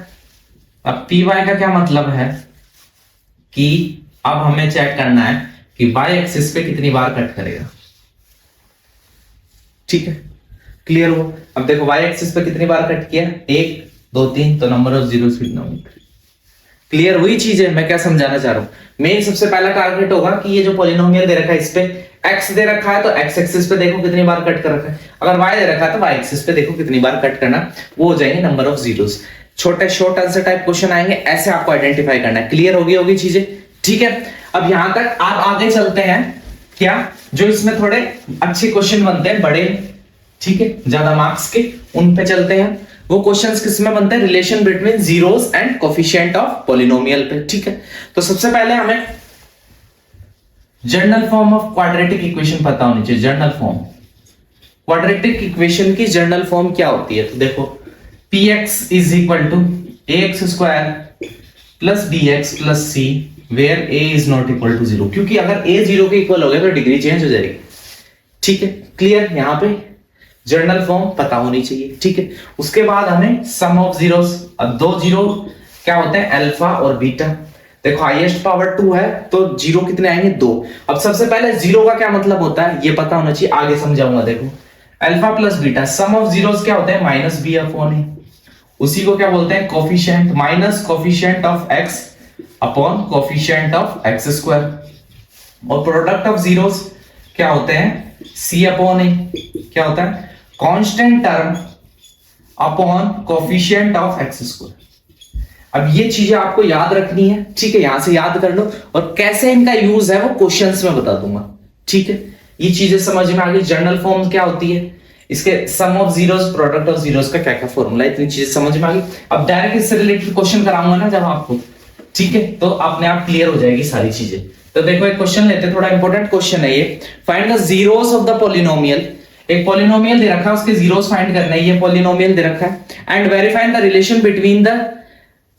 अब पी वाई का क्या मतलब है कि अब हमें चेक करना है कि y एक्सिस पे कितनी बार कट करेगा, ठीक है, क्लियर हो। अब देखो y एक्सिस पे कितनी बार कट किया, 1 2 3, तो नंबर ऑफ जीरोस कितना होगा। क्लियर हुई चीज है, मैं क्या समझाना चाह रहा हूं। मेन सबसे पहला टारगेट होगा कि ये जो पॉलिनोमियल दे रखा है इस पे x दे रखा है, तो x एक्सिस पे देखो कितनी बार कट कर रखा है। अगर y दे रखा है तो y एक्सिस पे देखो कितनी बार कट करना, वो हो जाएंगे नंबर ऑफ जीरोस। छोटे शॉर्ट आंसर टाइप क्वेश्चन आएंगे, ऐसे आपको आइडेंटिफाई करना है। क्लियर होगी चीजें, ठीक है। अब यहां तक आप आगे चलते हैं, क्या जो इसमें थोड़े अच्छे क्वेश्चन बनते हैं बड़े, ठीक है, ज्यादा मार्क्स के, उन पे चलते हैं। वो क्वेश्चंस किसमें बनते हैं, relation between zeros and coefficient of polynomial पे, ठीक है। तो सबसे पहले हमें general form of quadratic equation पता होनी चाहिए। जनरल फॉर्म क्वाड्रेटिक इक्वेशन की जनरल फॉर्म क्या होती है, तो देखो px is equal to ax square plus bx plus c where a is not equal to 0, क्योंकि अगर a 0 के इक्वल हो गया तो डिग्री चेंज हो जाएगी, ठीक है, क्लियर। यहां पे जनरल फॉर्म पता होनी चाहिए, ठीक है। उसके बाद हमें सम ऑफ जीरोस, अब 2 जीरो क्या होते हैं, अल्फा और बीटा। देखो हाईएस्ट पावर 2 है तो जीरो कितने आएंगे, 2। अब सबसे पहले जीरो का क्या मतलब होता है ये पता होना चाहिए, आगे समझाऊंगा। देखो alpha plus beta, sum of zeros क्या होते हैं, माइनस बी अपॉन ए, उसी को क्या बोलते हैं, coefficient, minus coefficient of x upon coefficient of x square. और प्रोडक्ट ऑफ जीरोस क्या होते हैं, सी अपॉन ए, क्या होता है, constant term upon coefficient of x square. अब ये चीजें आपको याद रखनी है, ठीक है, यहां से याद कर लो, और कैसे इनका यूज है वो क्वेश्चंस में बता दूंगा, ठीक है। ये चीजें समझ में आ गई। जनरल फॉर्म क्या होती है, इसके sum of zeros, product of zeros का क्या क्या फॉर्मूला, इतनी चीजें समझ में आ गई। अब डायरेक्ट इससे रिलेटेड क्वेश्चन कराऊंगा ना जब आपको, ठीक है, तो अपने आप क्लियर हो जाएगी सारी चीजें। तो देखो एक क्वेश्चन लेते हैं, थोड़ा इंपॉर्टेंट क्वेश्चन है ये। Find the zeros of the polynomial, एक पॉलिनोमियल दे रखा है, उसके जीरोस फाइंड करना है, ये पॉलिनोमियल दे रखा है, and verify the relation between the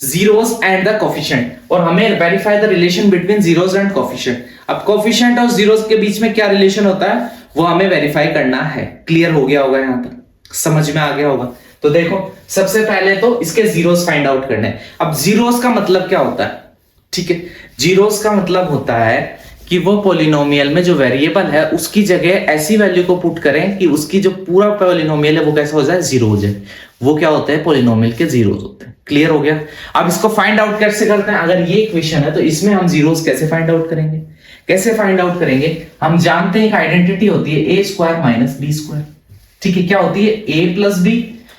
zeros and the coefficient, और हमें verify the relation between zeros and coefficient. अब कोफिशिएंट और जीरोस के बीच में क्या रिलेशन होता है वो हमें वेरीफाई करना है। क्लियर हो गया होगा, यहां तक समझ में आ गया होगा। तो देखो सबसे पहले तो इसके जीरोस फाइंड आउट करने हैं। अब जीरोस का मतलब क्या होता है, ठीक है, जीरोस का मतलब होता है कि वो पॉलिनोमियल में जो वेरिएबल है उसकी जगह ऐसी वैल्यू को पुट करें कि उसकी जो पूरा पॉलिनोमियल है वो कैसा हो जाए, जीरो हो जाए। वो क्या होता है, पॉलिनोमियल के जीरोस होते हैं। क्लियर हो गया। अब इसको फाइंड आउट कैसे करते हैं, अगर ये इक्वेशन है तो इसमें हम जीरोस कैसे फाइंड आउट करेंगे, कैसे फाइंड आउट करेंगे, हम जानते हैं एक आइडेंटिटी होती है A square minus B square, ठीक है, क्या होती है, A plus B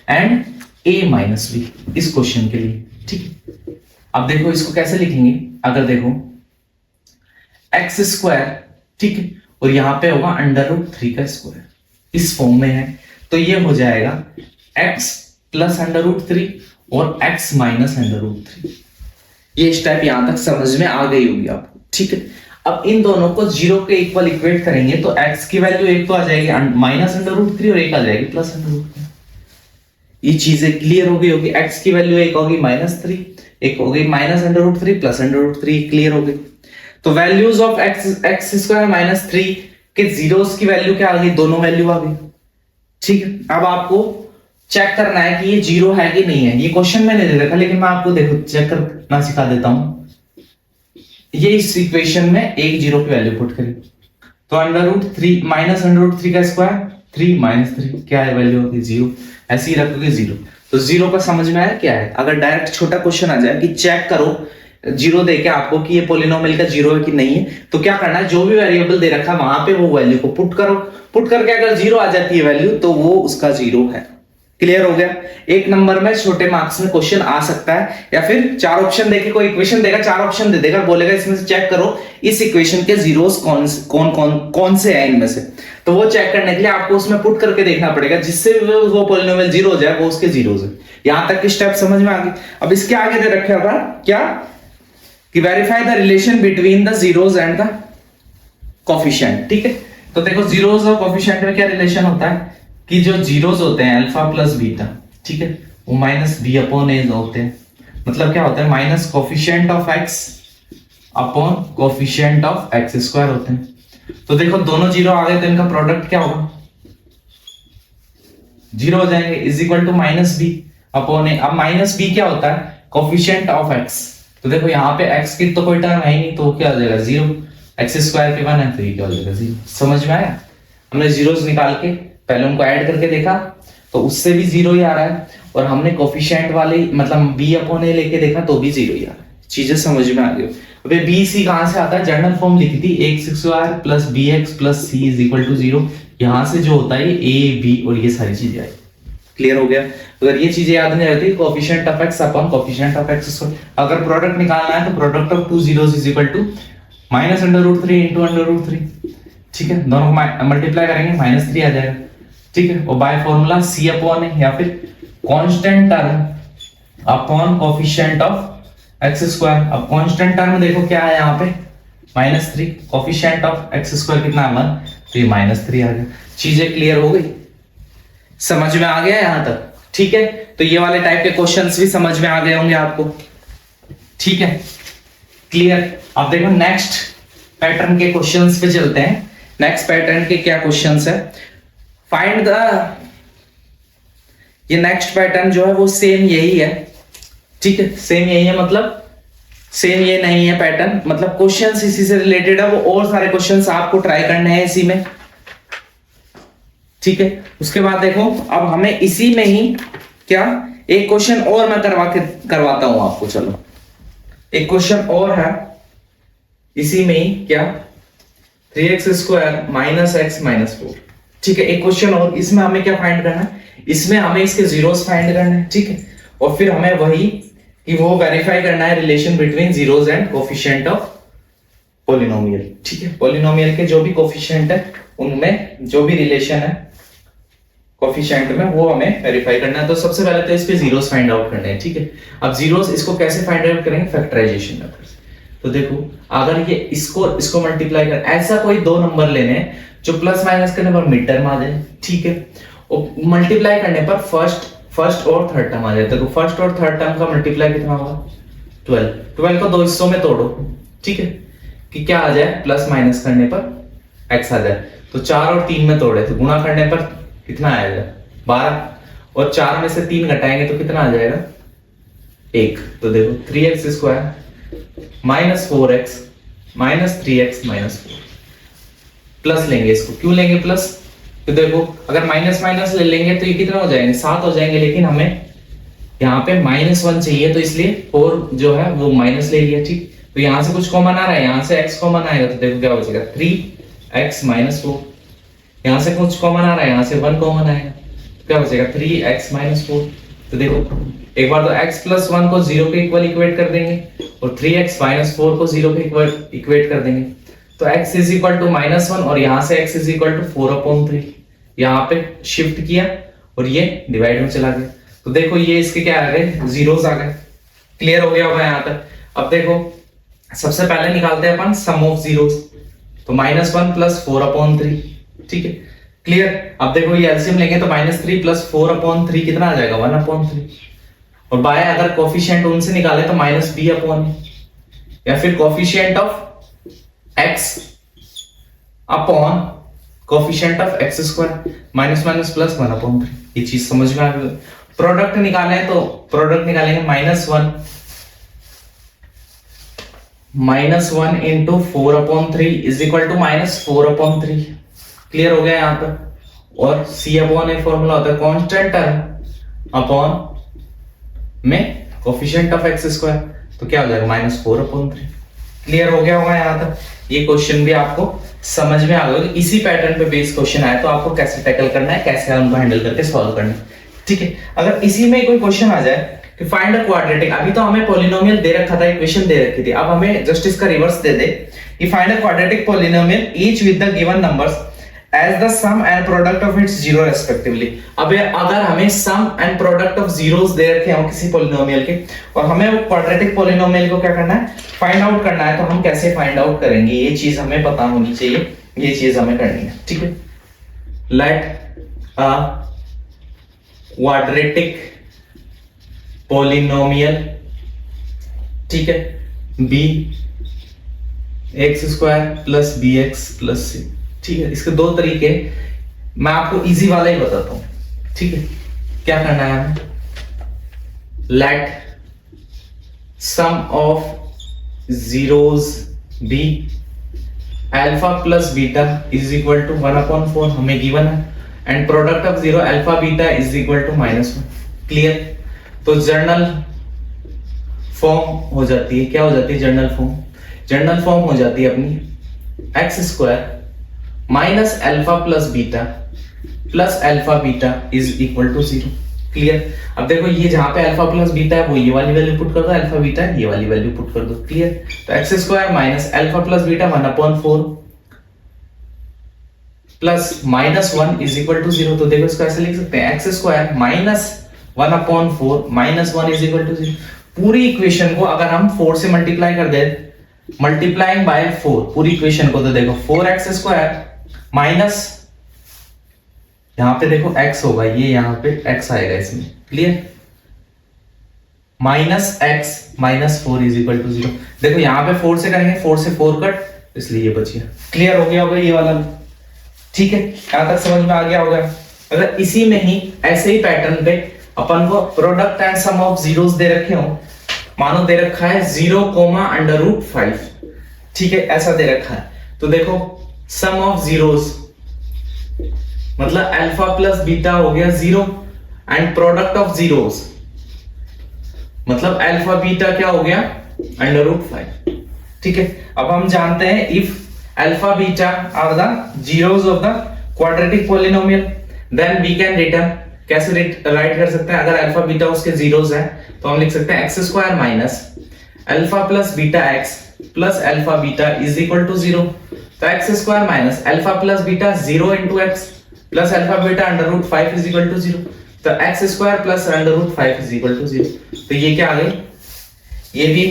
and A minus B, इस क्वेश्चन के लिए, ठीक है। अब देखो इसको कैसे लिखेंगे, अगर देखो एक्स स्क्वायर, ठीक है, और यहाँ पे होगा √3 का स्क्वायर, इस फॉर्म में है। तो ये हो जाएगा x प्लस √3 और x माइनस √3। ये स्टेप यहां तक समझ में आ गई होगी आपको, ठीक है। अब इन दोनों को 0 के इक्वल इक्वेट करेंगे तो x की वैल्यू एक तो आ जाएगी माइनस √3 और एक आ जाएगी प्लस √3। ये चीजें क्लियर हो गई होगी। x की वैल्यू एक होगी -3, एक होगी माइनस √3 प्लस √3, क्लियर हो गई। तो वैल्यूज ऑफ x स्क्वायर -3 के जीरोस की वैल्यू क्या आ गई, दोनों वैल्यू आ गई, ठीक है। अब आपको चेक करना है कि ये 0 है कि नहीं है। ये क्वेश्चन मैंने दे रखा, लेकिन मैं आपको देखो चेक करना सिखा देता हूं। ये इस इक्वेशन में एक 0 की वैल्यू पुट करी तो √3 माइनस √3 का स्क्वायर 3 माइनस 3 क्या है, वैल्यू होगी 0। ऐसे ही रखोगे 0। तो 0 का समझ में आया क्या है। अगर डायरेक्ट छोटा क्वेश्चन आ जाए कि चेक करो 0 देके आपको कि ये पॉलिनोमियल का 0 है कि नहीं है, तो क्या करना है, जो भी वेरिएबल दे रखा है वहां पे वो वैल्यू को पुट करो। पुट करके अगर 0 आ जाती है वैल्यू तो वो उसका 0 है। क्लियर हो गया। एक नंबर में छोटे मार्क्स में क्वेश्चन आ सकता है, या फिर 4 ऑप्शन देके कोई इक्वेशन देगा, 4 ऑप्शन दे देगा, बोलेगा इसमें से चेक करो इस इक्वेशन के जीरोस कौन से हैं इनमें से। तो वो चेक करने के लिए आपको उसमें पुट करके देखना पड़ेगा, जिससे वो पॉलिनोमियल 0 हो जाए, वो उसके जीरोस है। यहां तक की स्टेप समझ में आ गई। अब इसके आगे दे रखे होगा क्या कि verify the relation between the zeros and the coefficient, ठीक है। तो देखो जीरोस और कोफिशिएंट में क्या रिलेशन होता है कि जो जीरोस होते हैं अल्फा प्लस बीटा, ठीक है, वो माइनस बी अपॉन ए होते हैं। मतलब क्या होता है, minus coefficient of x upon coefficient of x square होते हैं। तो देखो दोनों 0 आ गए तो इनका प्रोडक्ट क्या होगा, 0 हो जाएंगे, is equal to minus B upon A. अब माइनस बी क्या होता है, कोफिशिएंट ऑफ एक्स। तो देखो यहाँ पे एक्स की तो कोई टर्म है ही नहीं, तो क्या हो जाएगा 0, एक्स स्क्वायर के 1 है तो ये क्या हो जाएगा 0। समझ में आया। हमने जीरोस निकाल के पहले उनको ऐड करके देखा तो उससे भी 0 ही आ रहा है, और हमने कोफिशिएंट वाले मतलब b अपॉन ए लेके देखा तो भी 0 ही आ रहा है। चीजें समझ में आ गई। अबे बी सी कहां से आता है, जनरल फॉर्म लिखी थी x² plus bx plus c is equal to 0। यहां से जो होता है a b और ये सारी चीजें आई। क्लियर हो गया। अगर ये चीजें याद नहीं रहती, coefficient of x upon coefficient of x square, अगर प्रोडक्ट निकालना है तो product of 2 zeros is equal to minus √3 into √3, ठीक है। दोनों को मल्टीप्लाई करेंगे -3 आ जाएगा, ठीक है। और बाय फॉर्मूला c अपॉन ए या फिर constant term upon coefficient of x square. अब कांस्टेंट टर्म देखो क्या है यहाँ पे -3, कोफिशिएंट ऑफ x स्क्वायर कितना है 1, तो ये -3 आ गया। चीजें क्लियर हो गई, समझ में आ गया यहां तक, ठीक है। तो ये वाले टाइप के क्वेश्चंस भी समझ में आ गए होंगे आपको, ठीक है, क्लियर। अब देखो नेक्स्ट पैटर्न के क्वेश्चंस पे चलते हैं। नेक्स्ट पैटर्न के क्या क्वेश्चंस है, फाइंड द, ये नेक्स्ट पैटर्न जो है वो सेम यही है, ठीक है, सेम यही है, मतलब सेम ये नहीं है पैटर्न, मतलब क्वेश्चंस इसी से रिलेटेड है। वो और सारे क्वेश्चंस आपको ट्राई करने हैं इसी में, ठीक है। उसके बाद देखो अब हमें इसी में ही क्या एक क्वेश्चन और मैं करवाता हूं आपको। चलो एक क्वेश्चन और है इसी में ही, क्या 3x² माइनस x माइनस 4, ठीक है। एक क्वेश्चन और, इसमें हमें क्या फाइंड करना है, इसमें हमें इसके जीरोस फाइंड करना है, ठीक है। और फिर हमें वही कि वो वेरीफाई करना है relation between zeros and coefficient of polynomial, ठीक है। पॉलिनोमियल के जो भी कोफिशिएंट है उनमें जो भी रिलेशन है कोफिशिएंट में वो हमें वेरीफाई करना है। तो सबसे पहले तो इसके जीरोस फाइंड आउट करने हैं, ठीक है। अब जीरोस इसको कैसे फाइंड आउट करेंगे, फैक्टराइजेशन मेथड से। तो देखो अगर ये इसको मल्टीप्लाई कर, ऐसा कोई 2 नंबर लेने हैं जो प्लस माइनस करने पर मिड टर्म आ जाए, ठीक है, और मल्टीप्लाई करने पर फर्स्ट और थर्ड टर्म आ जाए। तो फर्स्ट और थर्ड टर्म का मल्टीप्लाई कितना होगा 12 को 2 हिस्सों में तोड़ो, ठीक है, कि क्या आ जाए, प्लस माइनस करने पर x आ जाए। तो 4 और 3 में तोड़े तो गुणा करने पर कितना आएगा 12, और 4 में से 3 घटाएंगे तो कितना आ जाएगा 1। तो देखो 3x² minus 4x minus 3x minus 4, plus लेंगे इसको, क्यों लेंगे प्लस, तो देखो अगर माइनस माइनस ले लेंगे तो ये कितना हो जाएंगे 7 हो जाएंगे, लेकिन हमें यहाँ पे -1 चाहिए तो इसलिए 4 जो है वो माइनस ले लिया, ठीक। तो यहाँ से कुछ कॉमन आ रहा है, यहाँ से x कॉमन आएगा तो देखो क्या बचेगा 3x माइनस 4। यहाँ से कुछ कॉमन आ रहा है, यहाँ से 1 कॉमन आएगा तो क्या बचेगा 3x माइनस 4। तो देखो एक बार तो x प्लस 1 को 0 के इक्वल इक्वेट कर देंगे और 3x माइनस 4 को 0 के इक्वल इक्वेट कर देंगे। तो x इज इक्वल टू -1 और यहां से x इज इक्वल टू 4/3 यहां पे शिफ्ट किया और ये डिवाइड में चला गया। तो देखो ये इसके क्या आ गए, जीरोस आ गए। क्लियर हो गया होगा यहां तक। अब देखो सबसे पहले निकालते हैं अपन सम ऑफ जीरोस, तो -1 प्लस 4/3, ठीक है क्लियर। अब देखो ये एलसीएम लेंगे तो -3 प्लस 4/3 कितना आ जाएगा, 1/3। और बाय अगर कोफिशिएंट उनसे निकाले तो -b/, या फिर coefficient of x upon coefficient of x square, minus minus plus 1/3। ये चीज समझ में आ गई। प्रोडक्ट निकाले तो प्रोडक्ट निकालेंगे -1 into 4/3 is equal to -4/3। Clear हो गया यहाँ पर। और c/a फॉर्मूला होता है कांस्टेंट टर्म अपॉन में कोफिशिएंट ऑफ x स्क्वायर, तो क्या हो जाएगा -4/3। क्लियर हो गया होगा यहाँ तक। ये क्वेश्चन भी आपको समझ में आ गया। इसी पैटर्न पे बेस्ड क्वेश्चन आया तो आपको कैसे टैकल करना है, कैसे उनको हैंडल करके सॉल्व करना है, ठीक है। अगर इसी में कोई क्वेश्चन आ जाए कि फाइंड अ क्वाड्रेटिक, अभी तो हमें पॉलिनोमियल दे रखा था, इक्वेशन दे रखी थी, अब हमें जस्ट इसका रिवर्स दे दे कि find a quadratic polynomial each with the given numbers as the sum and product of its zero respectively। अब अगर हमें सम एंड प्रोडक्ट ऑफ जीरोस दे रखे हो किसी पॉलिनोमियल के और हमें वो क्वाड्रेटिक पॉलिनोमियल को क्या करना है, फाइंड आउट करना है, तो हम कैसे फाइंड आउट करेंगे, ये चीज हमें पता होनी चाहिए, ये चीज हमें करनी है, ठीक है। लेट अ क्वाड्रेटिक पॉलिनोमियल, ठीक है, B x square plus B x plus C, ठीक है। इसके दो तरीके, मैं आपको इजी वाला ही बताता हूं, ठीक है। क्या करना है हमें, let sum of zeros be alpha plus beta is equal to 1/4 हमें गिवन है, and product of zero alpha beta is equal to -1। Clear. तो जर्नल फॉर्म हो जाती है, क्या हो जाती है जर्नल फॉर्म, जर्नल फॉर्म हो जाती है अपनी x square minus alpha plus beta plus alpha beta is equal to 0। Clear. अब देखो ये जहां पे अल्फा प्लस बीटा है वो ये वाली वैल्यू पुट कर दो, अल्फा बीटा ये वाली वैल्यू पुट कर दो। क्लियर। तो x square minus alpha plus beta 1/4 plus -1 is equal to 0। तो देखो इसको ऐसे लिख सकते हैं, x square minus 1/4 -1 is equal to 0। पूरी इक्वेशन को अगर हम 4 से मल्टीप्लाई कर दे, मल्टीप्लाइंग बाय 4 पूरी इक्वेशन को, तो देखो 4x स्क्वायर माइनस यहां पे देखो x होगा, ये यहां पे x आएगा इसमें। Clear. Minus x minus 4 is equal to 0। देखो यहां पे 4 से करेंगे, 4 से 4 कट, इसलिए ये बच गया। क्लियर हो गया होगा ये वाला, ठीक है। यहां तक समझ में आ गया होगा। अगर इसी में ही ऐसे ही पैटर्न पे अपन को product and sum of zeros दे रखे हो, मानो दे रखा है 0,√5, ठीक है, ऐसा दे रखा है, तो देखो सम ऑफ जीरोस मतलब अल्फा प्लस बीटा हो गया 0 एंड प्रोडक्ट ऑफ जीरोस मतलब अल्फा बीटा क्या हो गया √5, ठीक है। अब हम जानते हैं if alpha beta are the zeros of the quadratic polynomial then we can return, कैसे राइट कर सकते हैं, अगर अल्फा बीटा उसके जीरोस है तो हम लिख सकते हैं x square minus alpha plus beta x plus alpha beta is equal to 0। तो x square minus alpha plus beta 0 into x plus alpha beta √5 is equal to 0। तो x square plus √5 is equal to 0। तो ये क्या आ गई, ये भी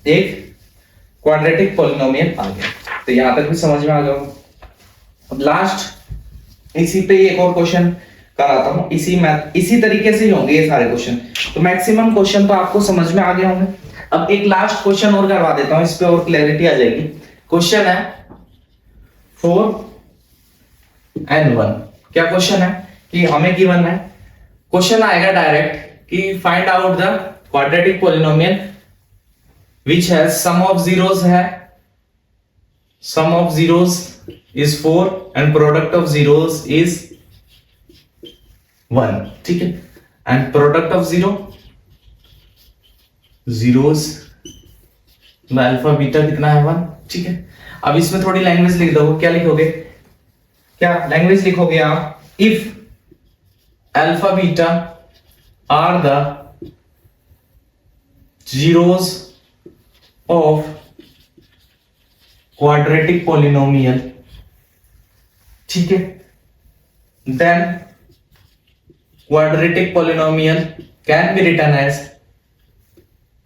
एक quadratic polynomial आ गया। तो यहां तक भी समझ में आ गया। अब लास्ट इसी पे एक और क्वेश्चन कराता हूं, इसी तरीके से ही होंगे ये सारे क्वेश्चन, तो मैक्सिमम क्वेश्चन तो आपको समझ में आ गए होंगे। अब एक लास्ट क्वेश्चन और करवा देता हूं, इस पे और क्लैरिटी आ जाएगी। क्वेश्चन है 4n1। क्या क्वेश्चन है कि हमें गिवन है, क्वेश्चन आएगा डायरेक्ट कि find out the quadratic polynomial which has sum of zeros है, sum of zeros is 4 and product of zeros is 1, ठीक है, एंड प्रोडक्ट ऑफ जीरोस में अल्फा बीटा कितना है 1, ठीक है। अब इसमें थोड़ी लैंग्वेज लिख दो, क्या लिखोगे, क्या लैंग्वेज लिखोगे आप, if alpha beta are the zeros of quadratic polynomial, ठीक है। Then quadratic polynomial can be written as,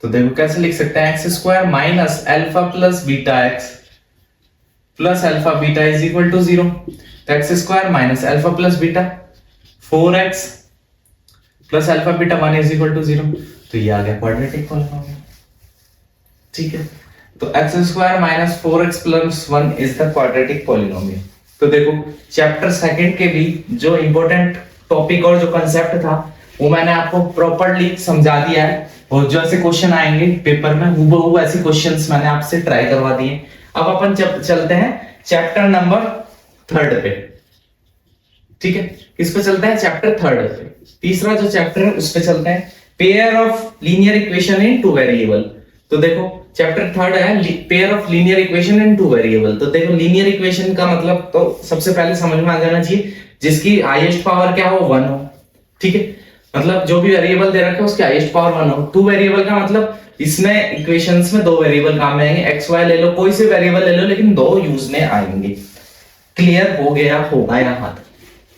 तो देखो कैसे लिख सकते हैं, x square minus alpha plus beta x plus alpha beta is equal to 0। तो x square minus alpha plus beta 4x plus alpha beta 1 is equal to 0। तो ये आ गया क्वाड्रेटिक पॉलिनोमियल, ठीक है। तो x square minus 4x plus 1 is the quadratic polynomial. तो देखो chapter second के भी जो इंपॉर्टेंट टॉपिक और जो कंसेप्ट था वो मैंने आपको प्रॉपर्ली समझा दिया है, और जो ऐसे क्वेश्चन आएंगे पेपर में हूबहू ऐसे क्वेश्चंस मैंने आपसे ट्राई करवा दिए। अब अपन चलते हैं चैप्टर नंबर 3 पे, ठीक है। किस पे चलते हैं, चैप्टर 3 पे। तीसरा जो चैप्टर है उस पे चलते हैं, pair of linear equation in two variable. तो देखो चैप्टर 3 है pair of linear equation in two variable. तो देखो लीनियर इक्वेशन का मतलब तो सबसे पहले समझ में आ जाना चाहिए जिसकी हाईएस्ट पावर क्या हो, 1 हो, ठीक है। मतलब जो भी वेरिएबल दे रखा है उसकी हाईएस्ट पावर 1 हो। टू वेरिएबल का मतलब इसमें इक्वेशंस में 2 वेरिएबल काम में आएंगे, एक्स वाई ले लो, कोई से वेरिएबल ले लो, लेकिन 2 यूज में आएंगे। क्लियर हो गया होगा यहाँ तक,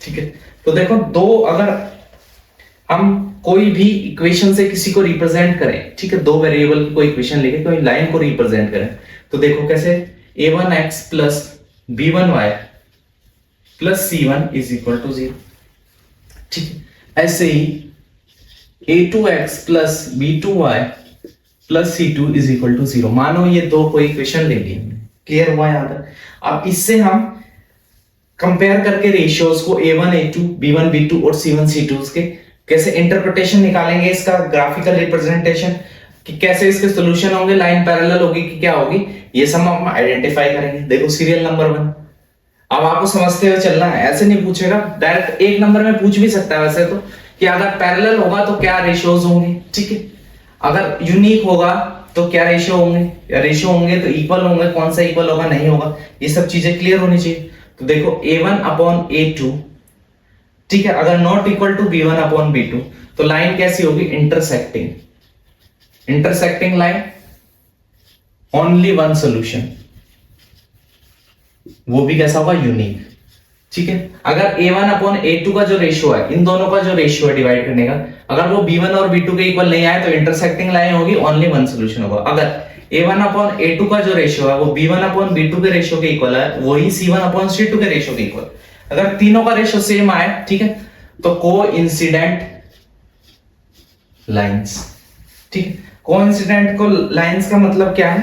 ठीक है। तो देखो अगर हम कोई भी इक्वेशन से किसी को रिप्रेजेंट करें, ठीक है, 2 वेरिएबल की कोई इक्वेशन लेके कोई लाइन को रिप्रेजेंट करें, तो देखो कैसे, a1x plus b1y plus c1 is equal to 0, ठीक है। ऐसे ही a2x plus b2y plus c2 is equal to 0। मानो ये 2 कोई इक्वेशन ले ली हमने, क्लियर हुआ यहाँ तक। अब इससे हम कंपेयर करके रेशियोज को a1 a2 b1 b2 और c1 c2 के कैसे इंटरप्रिटेशन निकालेंगे, इसका ग्राफिकल रिप्रेजेंटेशन कि कैसे इसके सॉल्यूशन होंगे, लाइन पैरेलल होगी कि क्या होगी, ये सब हम आइडेंटिफाई करेंगे। देखो सीरियल नंबर 1, अब आपको समझते हुए चलना है, ऐसे नहीं पूछेगा डायरेक्ट 1 नंबर में पूछ भी सकता है वैसे तो, कि अगर पैरेलल होगा तो क्या रेशियोज होंगे, ठीक है। अगर यूनिक होगा तो क्या रेशियो होंगे, या रेशियो होंगे तो इक्वल होंगे, कौन सा इक्वल होगा नहीं होगा, ये सब चीजें क्लियर होनी चाहिए। तो देखो a1 अपॉन a2, ठीक है, अगर not equal to b1 upon b2 तो लाइन कैसी होगी, इंटरसेक्टिंग लाइन, ओनली 1 सॉल्यूशन, वो भी कैसा होगा, यूनिक, ठीक है। अगर a1 अपॉन a2 का जो रेशियो है, इन दोनों का जो रेशियो है डिवाइड करने का, अगर वो b1 और b2 के इक्वल नहीं आए तो इंटरसेक्टिंग लाइन होगी, ओनली 1 सॉल्यूशन होगा। अगर a1 अपॉन a2 का जो रेशियो है वो b1 अपॉन b2 के रेशियो के इक्वल है, वही c1 अपॉन c2 के रेशियो के इक्वल। अगर तीनों का रेशियो सेम आए, ठीक है, तो कोइंसिडेंट लाइंस, ठीक है। कोइंसिडेंट को लाइंस का मतलब क्या है,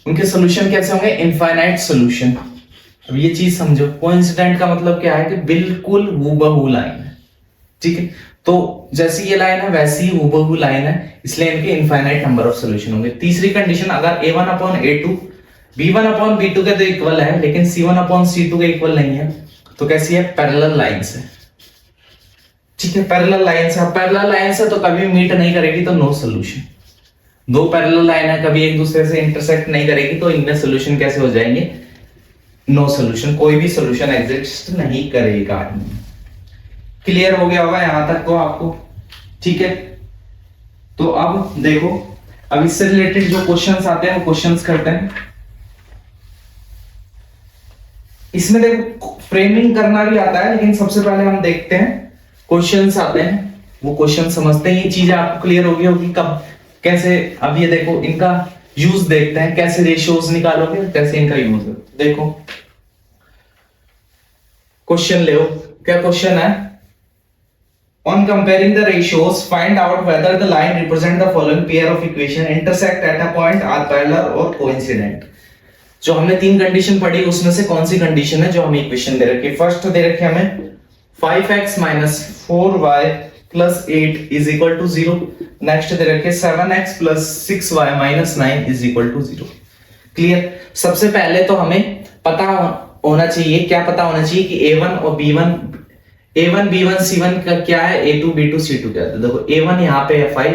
उनके सॉल्यूशन कैसे होंगे, इनफाइनाइट सॉल्यूशन। अब ये चीज समझो, कोइंसिडेंट का मतलब क्या है कि बिल्कुल हूबहू लाइन है, ठीक है। तो जैसी ये लाइन है वैसी ही हूबहू लाइन है, इसलिए इनके इनफाइनाइट नंबर ऑफ सॉल्यूशन होंगे। तीसरी कंडीशन, अगर a1 upon a2 b1 upon b2 के तो इक्वल है लेकिन c1 अपॉन c2 के इक्वल नहीं है, तो कैसी है, पैरेलल लाइंस है, ठीक है। पैरेलल लाइंस है, पैरेलल लाइंस है तो कभी मीट नहीं करेगी तो नो सॉल्यूशन। 2 पैरेलल लाइन है, कभी एक दूसरे से इंटरसेक्ट नहीं करेगी तो इनमें सॉल्यूशन कैसे हो जाएंगे, नो सॉल्यूशन, कोई भी सॉल्यूशन एग्जिस्ट नहीं करेगा। क्लियर हो गया होगा यहां तक तो आपको, ठीक है। तो अब देखो, अब इससे रिलेटेड जो क्वेश्चंस आते हैं वो क्वेश्चंस करते हैं। इसमें देखो फ्रेमिंग करना भी आता है, लेकिन सबसे पहले हम देखते हैं क्वेश्चंस आते हैं, वो क्वेश्चन समझते हैं। ये चीजें आपको क्लियर होगी कब कैसे। अब ये देखो इनका यूज देखते हैं, कैसे रेशियोज निकालोगे, कैसे इनका यूज है। देखो क्वेश्चन ले, क्या क्वेश्चन है, on comparing the ratios find out whether the line represent the following pair of equation intersect at a point, are parallel or coincident। जो हमने 3 कंडीशन पढ़ी उसमें से कौन सी कंडीशन है जो हमें इक्वेशन दे रखी है। फर्स्ट दे रखे हमें 5x minus 4y plus 8 is equal to 0। Next दे रखे 7x plus 6y minus 9 is equal to 0। Clear. सबसे पहले तो हमें पता होना चाहिए, क्या पता होना चाहिए कि a1 और b1, a1 b1 c1 का क्या है, a2 b2 c2 क्या है। देखो a1 यहाँ पे है 5,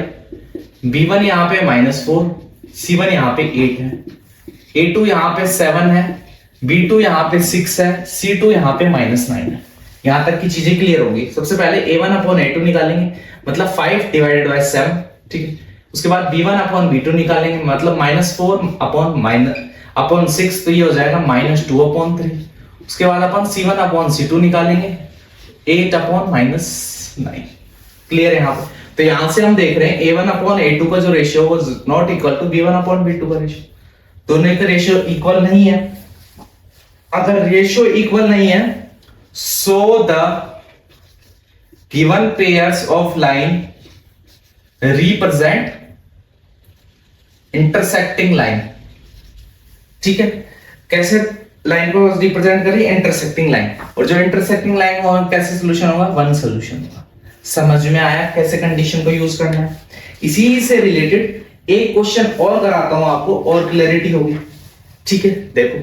b1 यहाँ पे -4, c1 यहाँ पे 8 है, a2 यहाँ पे 7 है, b2 यहाँ पे 6 है, c2 यहाँ पे -9 है। यहाँ तक की चीजें क्लियर होगी। सबसे पहले a1 अपॉन a2 निकालेंगे, मतलब 5 डिवाइडेड बाय 7, ठीक है। उसके बाद b1 अपॉन b2 निकालेंगे, मतलब -4 अपॉन अपॉन 6, तो ये हो जाएगा -2/3। उसके बाद अपन C1/C2 निकालेंगे, 8/-9। क्लियर है यहाँ पे? तो यहां से हम देख रहे हैं A1/A2 का जो रेशियो वो नॉट इक्वल टू B1/B2 का रेशियो। दोनों का रेशियो इक्वल नहीं है। अगर रेशियो इक्वल नहीं है, so the given pairs of line represent intersecting line. ठीक है, कैसे लाइन को रिप्रेजेंट करी? Intersecting line. और जो इंटरसेक्टिंग लाइन होगा कैसे सोल्यूशन होगा? वन सोल्यूशन होगा। समझ में आया कैसे कंडीशन को यूज करना है? इसी से रिलेटेड एक क्वेश्चन और कराता हूं आपको, और क्लैरिटी होगी। ठीक है, देखो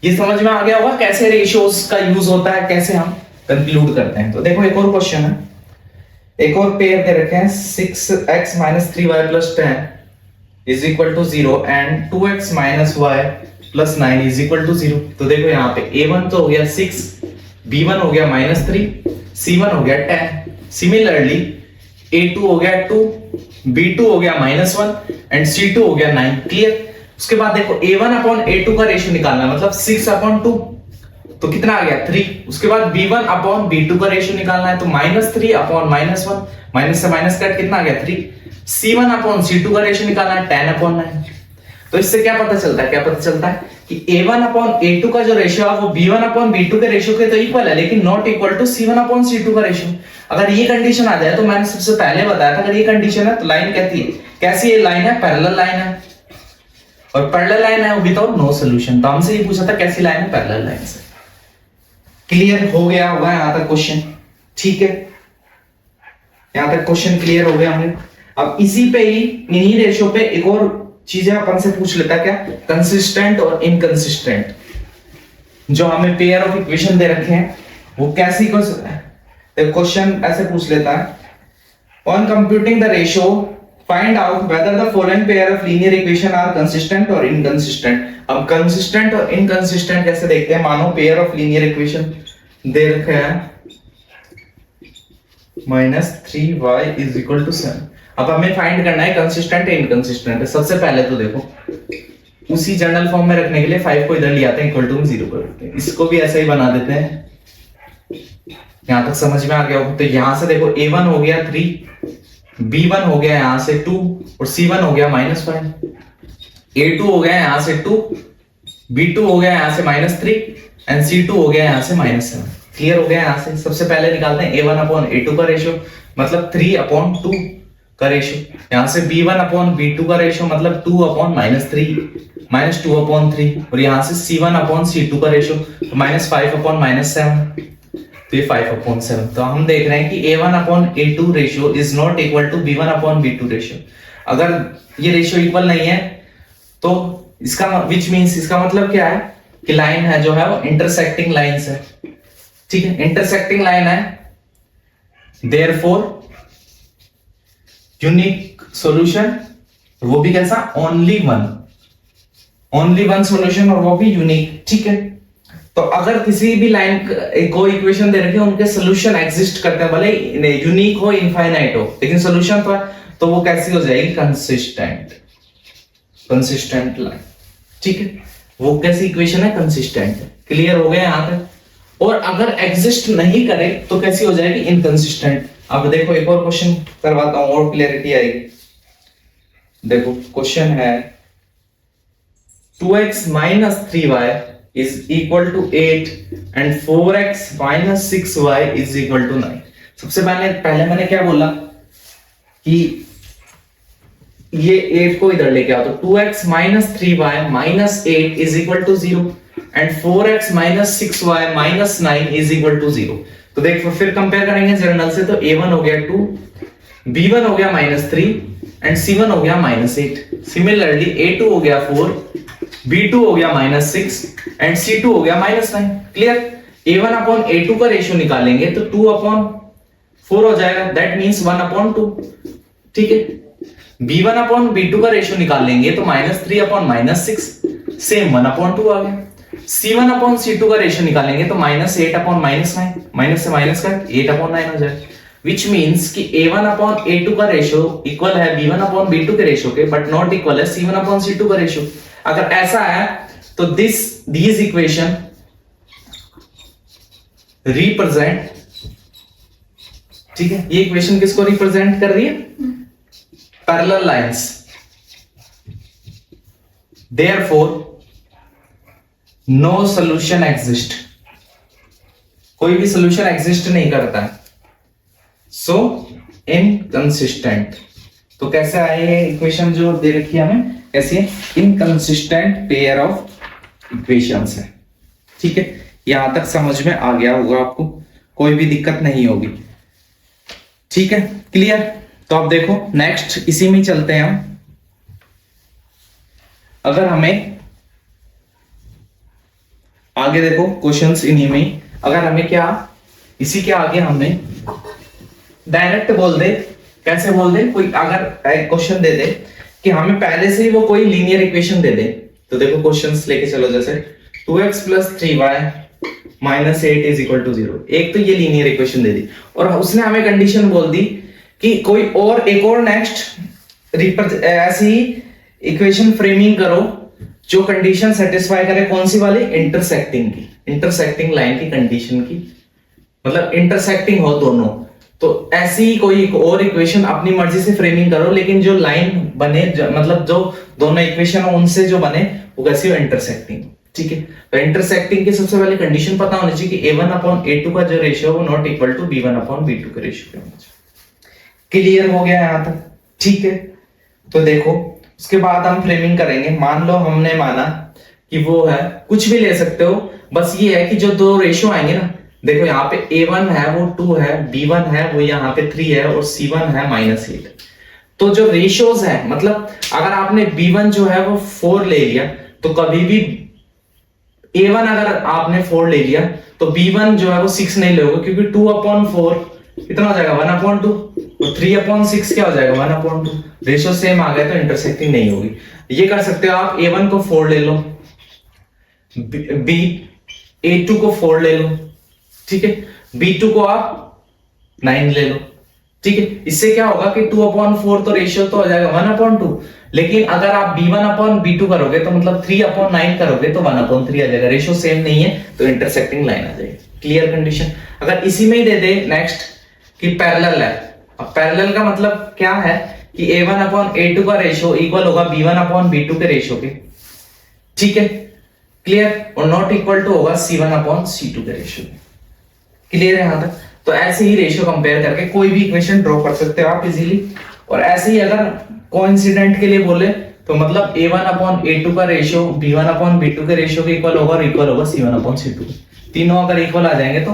ये समझ में आ गया होगा कैसे रेशियोज का यूज होता है, कैसे हम कंक्लूड करते हैं। तो देखो एक और क्वेश्चन है, एक और पेयर दे रखे हैं 6x - 3y + 10 is equal to 0 and 2x - y + 9 is equal to 0। तो देखो यहाँ पे a1 तो हो गया 6, b1 हो गया -3, c1 हो गया 10। सिमिलरली a2 हो गया 2, b2 हो गया -1 एंड c2 हो गया 9। क्लियर? उसके बाद देखो a1/a2 का रेशियो निकालना है, मतलब 6/2, तो कितना आ गया 3। उसके बाद b1/b2 का रेशियो निकालना है, तो -3/-1, माइनस से माइनस कट कितना आ गया 3। c1/c2 का रेशियो निकालना है 10/9। तो इससे क्या पता चलता है? क्या पता चलता है कि a1/a2 का जो रेशियो है वो b1/b2 के रेशियो के तो इक्वल है, लेकिन नॉट इक्वल टू c1/c2 का रेशियो। अगर ये कंडीशन आ जाए, तो मैंने सबसे पहले बताया था अगर ये कंडीशन है तो लाइन कहती है कैसी ये लाइन है? पैरेलल लाइन है, और पैरेलल लाइन है विदाउट नो सॉल्यूशन। तो हमसे ये पूछा था कैसी लाइन है? पैरेलल लाइन से। क्लियर हो गया होगा यहां तक क्वेश्चन? ठीक है, यहां तक क्वेश्चन क्लियर हो गया हमें। अब इसी पे ही, इन्हीं रेशियो पे एक और चीजें अपन से पूछ लेता, क्या? कंसिस्टेंट और इनकंसिस्टेंट। जो हमें पेयर ऑफ इक्वेशन दे रखे हैं वो कैसी क्वेश्चन ऐसे पूछ लेता है, on computing the ratio find out whether the following pair of linear equation are consistent और इनकंसिस्टेंट। अब कंसिस्टेंट और इनकंसिस्टेंट कैसे देखते हैं? मानो पेयर ऑफ लीनियर इक्वेशन दे रखे हैं -3y = 7। अब हमें फाइंड करना है कंसिस्टेंट है इनकंसिस्टेंट है। सबसे पहले तो देखो उसी जनरल फॉर्म में रखने के लिए 5 को इधर ले आते हैं, इक्वल टू 0 कर देते हैं। इसको भी ऐसा ही बना देते हैं। यहां तक समझ में आ गया होगा? तो यहां से देखो a1 हो गया 3, b1 हो गया यहां से 2 और c1 हो गया -5, a2 हो गया यहां से 2, b2 हो गया यहां से -3 एंड c2 हो गया यहां से -7। क्लियर हो गया? यहां से सबसे पहले निकालते हैं a1/a2 का रेशियो, मतलब 3/2 का रेशियो। यहां से b1/b2 का रेशियो, मतलब 2/-3 -2/3, और यहां से c1/c2 का रेशियो, -5/-7, तो ये 5/7। तो हम देख रहे हैं कि a1/a2 ratio is not equal to b1/b2 ratio. अगर ये रेशियो इक्वल नहीं है तो इसका विच मींस, इसका मतलब क्या है कि लाइन है जो है वो इंटरसेक्टिंग लाइंस है। ठीक है, इंटरसेक्टिंग लाइन है, देयरफॉर यूनिक सॉल्यूशन, वो भी कैसा? ओनली वन सॉल्यूशन, और वो भी यूनिक। ठीक है, तो अगर किसी भी लाइन को इक्वेशन दे रखे उनके सॉल्यूशन एग्जिस्ट करते हैं, भले यूनिक हो इनफाइनाइट हो, लेकिन सॉल्यूशन तो वो कैसी हो जाएगी? Consistent line. ठीक है, वो कैसी इक्वेशन है? कंसिस्टेंट। क्लियर हो गया यहां तक? और अगर एग्जिस्ट नहीं करे तो कैसी हो जाएगी? इनकंसिस्टेंट। अब देखो एक और क्वेश्चन करवाता हूं और क्लियरिटी आएगी। देखो क्वेश्चन है 2x - 3y is equal to 8 and 4x - 6y is equal to 9। सबसे पहले मैंने क्या बोला कि ये 8 को इधर लेके आओ, तो 2x - 3y - 8 is equal to 0 and 4x - 6y - 9 is equal to 0। तो देखो फिर कंपेयर करेंगे जनरल से, तो a1 हो गया 2, b1 हो गया -3 एंड c1 हो गया -8। सिमिलरली a2 हो गया 4, b2 हो गया -6 एंड c2 हो गया -9। क्लियर? a1/a2 का रेशियो निकालेंगे तो 2/4 हो जाएगा, दैट मींस 1/2। ठीक है, b1/b2 का रेशियो निकालेंगे तो -3/-6, सेम 1/2 आ गया। c1/c2 का रेशियो निकालेंगे तो -8/-9, माइनस से माइनस का 8/9 हो जाएगा, विच मींस कि a1/a2 का रेशियो इक्वल है b1/b2 के रेशियो के, बट नॉट इक्वल है c1/c2 का रेशियो। अगर ऐसा है तो these इक्वेशन रिप्रेजेंट, ठीक है, ये इक्वेशन किसको रिप्रेजेंट कर रही है? Parallel lines. Therefore no solution exist, कोई भी सॉल्यूशन एग्जिस्ट नहीं करता है। सो इनकंसिस्टेंट, तो कैसे आए ये इक्वेशन जो दे रखी है हमें, कैसी है? इनकंसिस्टेंट पेयर ऑफ इक्वेशंस है, ठीक है। यहां तक समझ में आ गया होगा आपको, कोई भी दिक्कत नहीं होगी, ठीक है, क्लियर। तो अब देखो नेक्स्ट इसी में चलते हैं हम। अगर हमें आगे देखो क्वेश्चंस इन्हीं में, अगर हमें क्या इसी के आगे हमें डायरेक्ट बोल दे, कैसे बोल दे, कोई अगर क्वेश्चन दे दे कि हमें पहले से ही वो कोई लीनियर इक्वेशन दे दे, तो देखो क्वेश्चंस लेके चलो, जैसे 2x + 3y - 8 = 0, एक तो ये लीनियर इक्वेशन दे दी, और उसने हमें कंडीशन बोल दी कि कोई और एक और नेक्स्ट ऐसी इक्वेशन फ्रेमिंग करो जो कंडीशन सेटिस्फाई करे, कौन सी वाली? इंटरसेक्टिंग की, इंटरसेक्टिंग लाइन की कंडीशन की, मतलब इंटरसेक्टिंग हो दोनों। तो ऐसी ही कोई एक और इक्वेशन अपनी मर्जी से फ्रेमिंग करो, लेकिन जो लाइन बने मतलब जो दोनों इक्वेशन हो उनसे जो बने वो कैसी हो? इंटरसेक्टिंग, ठीक है। तो इंटरसेक्टिंग की सबसे पहले कंडीशन पता होनी चाहिए कि a1/a2 का जो रेशियो वो नॉट इक्वल टू b1/b2 के रेशियो के होना चाहिए। क्लियर हो गया यहां तक, ठीक है। तो देखो उसके बाद हम फ्रेमिंग करेंगे। मान लो हमने माना कि वो है, कुछ भी ले सकते हो, बस ये है कि जो दो रेशियो आएंगे ना, देखो यहाँ पे a1 है वो 2 है, b1 है वो यहाँ पे 3 है, और c1 है -8। तो जो रेशियोज है, मतलब अगर आपने b1 जो है वो 4 ले लिया, तो कभी भी a1 अगर आपने 4 ले लिया तो b1 जो है वो 6 नहीं लोगे, क्योंकि 2/4 कितना हो जाएगा? 1/2, और 3/6 क्या हो जाएगा? 1/2। रेशियो सेम आ गया तो इंटरसेक्टिंग नहीं होगी। ये कर सकते हो आप, a1 को 4 ले लो, a2 को 4 ले लो, ठीक है, b2 को आप 9 ले लो, ठीक है। इससे क्या होगा कि 2/4 तो रेशियो तो हो जाएगा 1/2, लेकिन अगर आप b1/b2 करोगे तो मतलब 3/9 करोगे तो 1/3 आ जाएगा। रेशियो सेम नहीं है तो इंटरसेक्टिंग लाइन आ जाएगी। Clear condition. अगर इसी में ही दे दे नेक्स्ट कि पैरेलल है, अब पैरेलल का मतलब क्या है कि a1/a2 का रेशियो इक्वल होगा b1/b2 के रेशियो के, ठीक है, क्लियर, और नॉट इक्वल टू होगा c1/c2 के रेशियो के। क्लियर है यहां तक? तो ऐसे ही रेशियो कंपेयर करके कोई भी इक्वेशन ड्रॉ कर सकते हो आप इजीली। और ऐसे ही अगर कोइंसिडेंट के लिए बोले तो मतलब a1/a2 का रेशियो b1/b2 के रेशियो के इक्वल होगा, और इक्वल होगा c1/c2। तीनों अगर इक्वल आ जाएंगे तो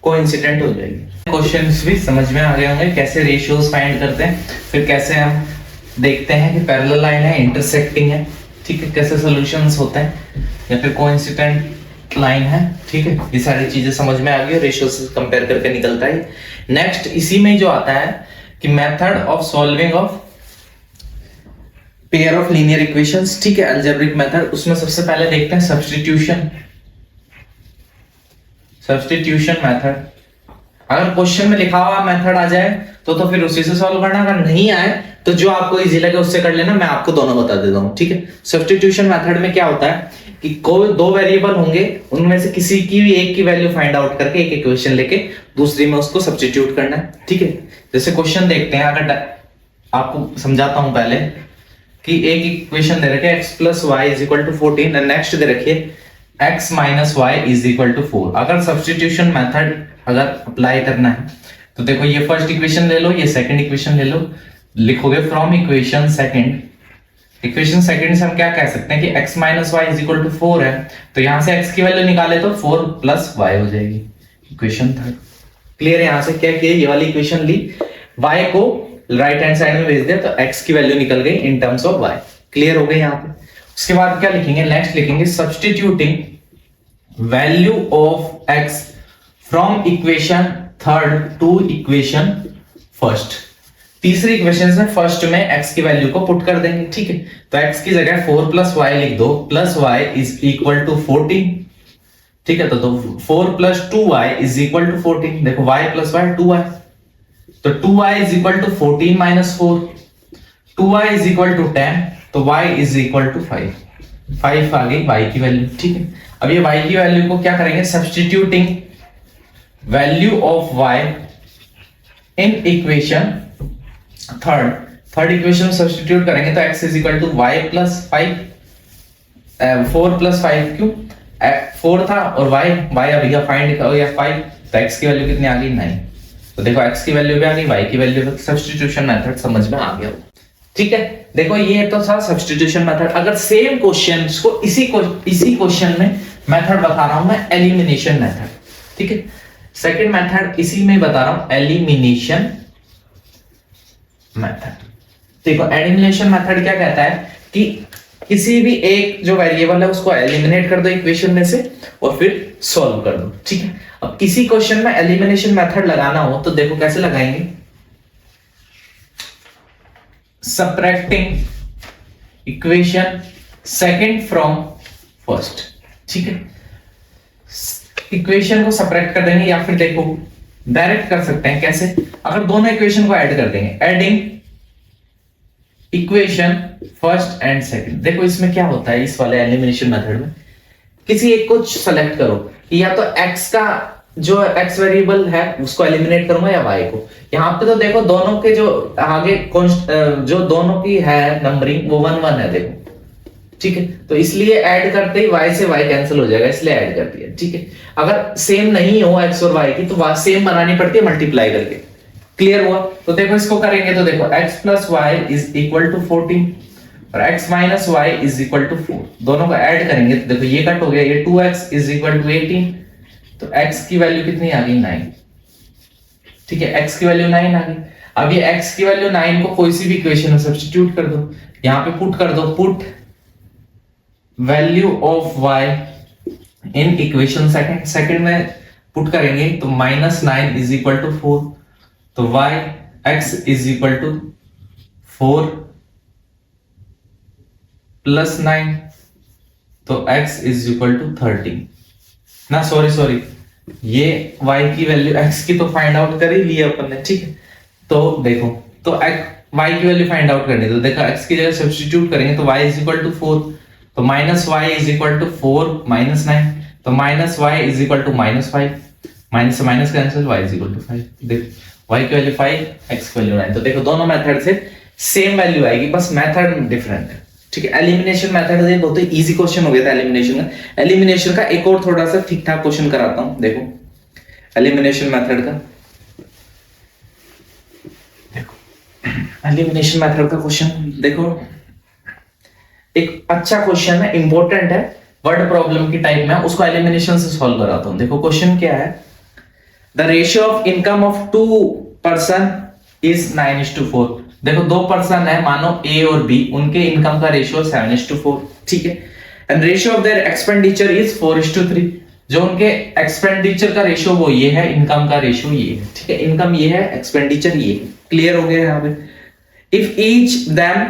कोइंसिडेंट हो जाएगी। क्वेश्चंस भी समझ में आ गए होंगे कैसे रेशियोज फाइंड करते हैं, फिर कैसे हम देखते हैं कि पैरेलल लाइन है, इंटरसेक्टिंग है, ठीक है, कैसे सॉल्यूशंस होते हैं, या फिर कोइंसिडेंट लाइन है, ठीक है। ये सारी चीजें समझ में आ गई, रेशियो से कंपेयर करके निकलता है। नेक्स्ट इसी में जो आता है कि method of solving of pair of linear equations, ठीक है, अलजेब्रिक मेथड। उसमें सबसे पहले देखते हैं सब्स्टिट्यूशन मेथड। अगर क्वेश्चन में लिखा हुआ मेथड आ जाए तो फिर उसी से सॉल्व करना, अगर नहीं आए तो जो आपको इजी लगे उससे कर लेना। मैं आपको दोनों बता देता हूं, ठीक है। सब्स्टिट्यूशन मेथड में क्या होता है कि कोई दो वेरिएबल होंगे, उनमें से किसी की भी एक की वैल्यू फाइंड आउट करके एक इक्वेशन लेके दूसरी में उसको सब्स्टिट्यूट करना है, ठीक है। जैसे क्वेश्चन देखते हैं, अगर आपको समझाता हूं पहले कि एक इक्वेशन दे रखी है x + y = 14, नेक्स्ट दे रखी है x - y = 4। अगर सब्स्टिट्यूशन मेथड अगर अप्लाई करना है तो देखो ये फर्स्ट इक्वेशन ले लो, ये सेकंड इक्वेशन ले लो, लिखोगे फ्रॉम इक्वेशन सेकंड से हम क्या कह सकते हैं कि x - y = 4 है, तो यहां से x की वैल्यू निकाले तो 4 + y हो जाएगी, इक्वेशन थर्ड। क्लियर है? यहां से क्या किया, ये वाली इक्वेशन ली, y को राइट हैंड साइड में भेज दिया तो x की वैल्यू निकल गई in terms of y। Clear हो गई यहां पे। उसके बाद क्या लिखेंगे, नेक्स्ट लिखेंगे substituting value of x from equation third to equation first. तीसरी इक्वेशन में फर्स्ट में x की वैल्यू को पुट कर देंगे, ठीक है। तो x की जगह 4 + y लिख दो, प्लस y = 14, ठीक है। तो 4 + 2y = 14। देखो y + y 2y, तो 2y = 14 - 4, 2y = 10, तो y = 5। 5 आ गई y की वैल्यू, ठीक है। अब ये y की वैल्यू को क्या करेंगे, substituting value of y in equation third equation substitute करेंगे तो x is equal to y plus 5, 4 plus 5 क्यों 4 था और y अभी का फाइंड हो गया 5, तो x की वैल्यू कितनी आ गई 9। तो देखो x की वैल्यू भी आ गई, y की वैल्यू भी, सब्स्टिट्यूशन मेथड समझ में आ गया, ठीक है। देखो ये तो था सब्स्टिट्यूशन मेथड। अगर सेम क्वेश्चन को इसी क्वेश्चन में मेथड बता रहा हूं मैं एलिमिनेशन मेथड, ठीक है। सेकंड मेथड इसी में बता रहा हूं एलिमिनेशन मेथड। देखो एलिमिनेशन मेथड क्या कहता है कि किसी भी एक जो वेरिएबल है उसको एलिमिनेट कर दो इक्वेशन में से और फिर सॉल्व कर दो, ठीक है। अब किसी क्वेश्चन में एलिमिनेशन मेथड लगाना हो तो देखो कैसे लगाएंगे, subtracting equation second from first, ठीक है। इक्वेशन को सबट्रैक्ट कर देंगे या फिर देखो डायरेक्ट कर सकते हैं, कैसे, अगर दोनों इक्वेशन को ऐड कर देंगे, adding equation first and second. देखो इसमें क्या होता है, इस वाले एलिमिनेशन मेथड में किसी एक को सेलेक्ट करो, या तो x का जो x वेरिएबल है उसको एलिमिनेट करूंगा या y को। यहाँ पे तो देखो दोनों के जो आगे जो दोनों की है नंबरिंग वो 1 1 है, देखो, ठीक है। तो इसलिए ऐड करते ही y से y कैंसिल हो जाएगा, इसलिए ऐड कर दिया, ठीक है। अगर सेम नहीं हो x और y की तो सेम बनानी पड़ती है मल्टीप्लाई करके, क्लियर हुआ। तो देखो इसको करेंगे तो देखो x plus y is equal to 14 और x minus y is equal to 4, दोनों को ऐड करेंगे तो देखो ये कट हो गया, ये 2x इज इक्वल टू 18, तो x की वैल्यू कितनी आ गई 9, ठीक है। x की वैल्यू 9 आ गई। अब ये x की वैल्यू 9 को कोई सी भी इक्वेशन में सब्स्टिट्यूट कर दो, यहां पे पुट कर दो, put value of y in equation second में पुट करेंगे तो -9 इज इक्वल टू 4, तो y x is equal to 4 plus 9, तो x इज इक्वल टू 13 ना, सॉरी ये y की वैल्यू x की तो फाइंड आउट कर ही लिया अपन ने, ठीक है। तो देखो तो y की वैल्यू फाइंड आउट करनी, तो देखो x की जगह सब्स्टिट्यूट करेंगे तो y इज इक्वल टू 4, तो minus y is equal to 4 minus 9, तो minus y is equal to -5, minus से minus cancel, y is equal to 5, देखो y की वैल्यू 5, x की वैल्यू 9। तो देखो दोनों मेथड से सेम वैल्यू आएगी, बस मेथड डिफरेंट है, ठीक है। एलिमिनेशन मेथड है, बहुत ही इजी क्वेश्चन हो गया था एलिमिनेशन का। एलिमिनेशन का एक और थोड़ा सा ठीक ठाक क्वेश्चन कराता हूं, देखो एलिमिनेशन मेथड का, देखो एलिमिनेशन मेथड का क्वेश्चन देखो, एक अच्छा क्वेश्चन है, इंपॉर्टेंट है, वर्ड प्रॉब्लम की टाइप में, उसको एलिमिनेशन से सॉल्व कराता हूं। देखो क्वेश्चन क्या है, the ratio of income of 2 person is 9:4। देखो 2 पर्सन है, मानो ए और बी, उनके इनकम का रेशियो 7:4, ठीक है। And ratio of their expenditure is 4:3। जो उनके एक्सपेंडिचर का रेशियो वो ये है, इनकम का रेशियो ये है, ठीक है। इनकम ये है, एक्सपेंडिचर ये है, क्लियर हो गया यहाँ पे। If each them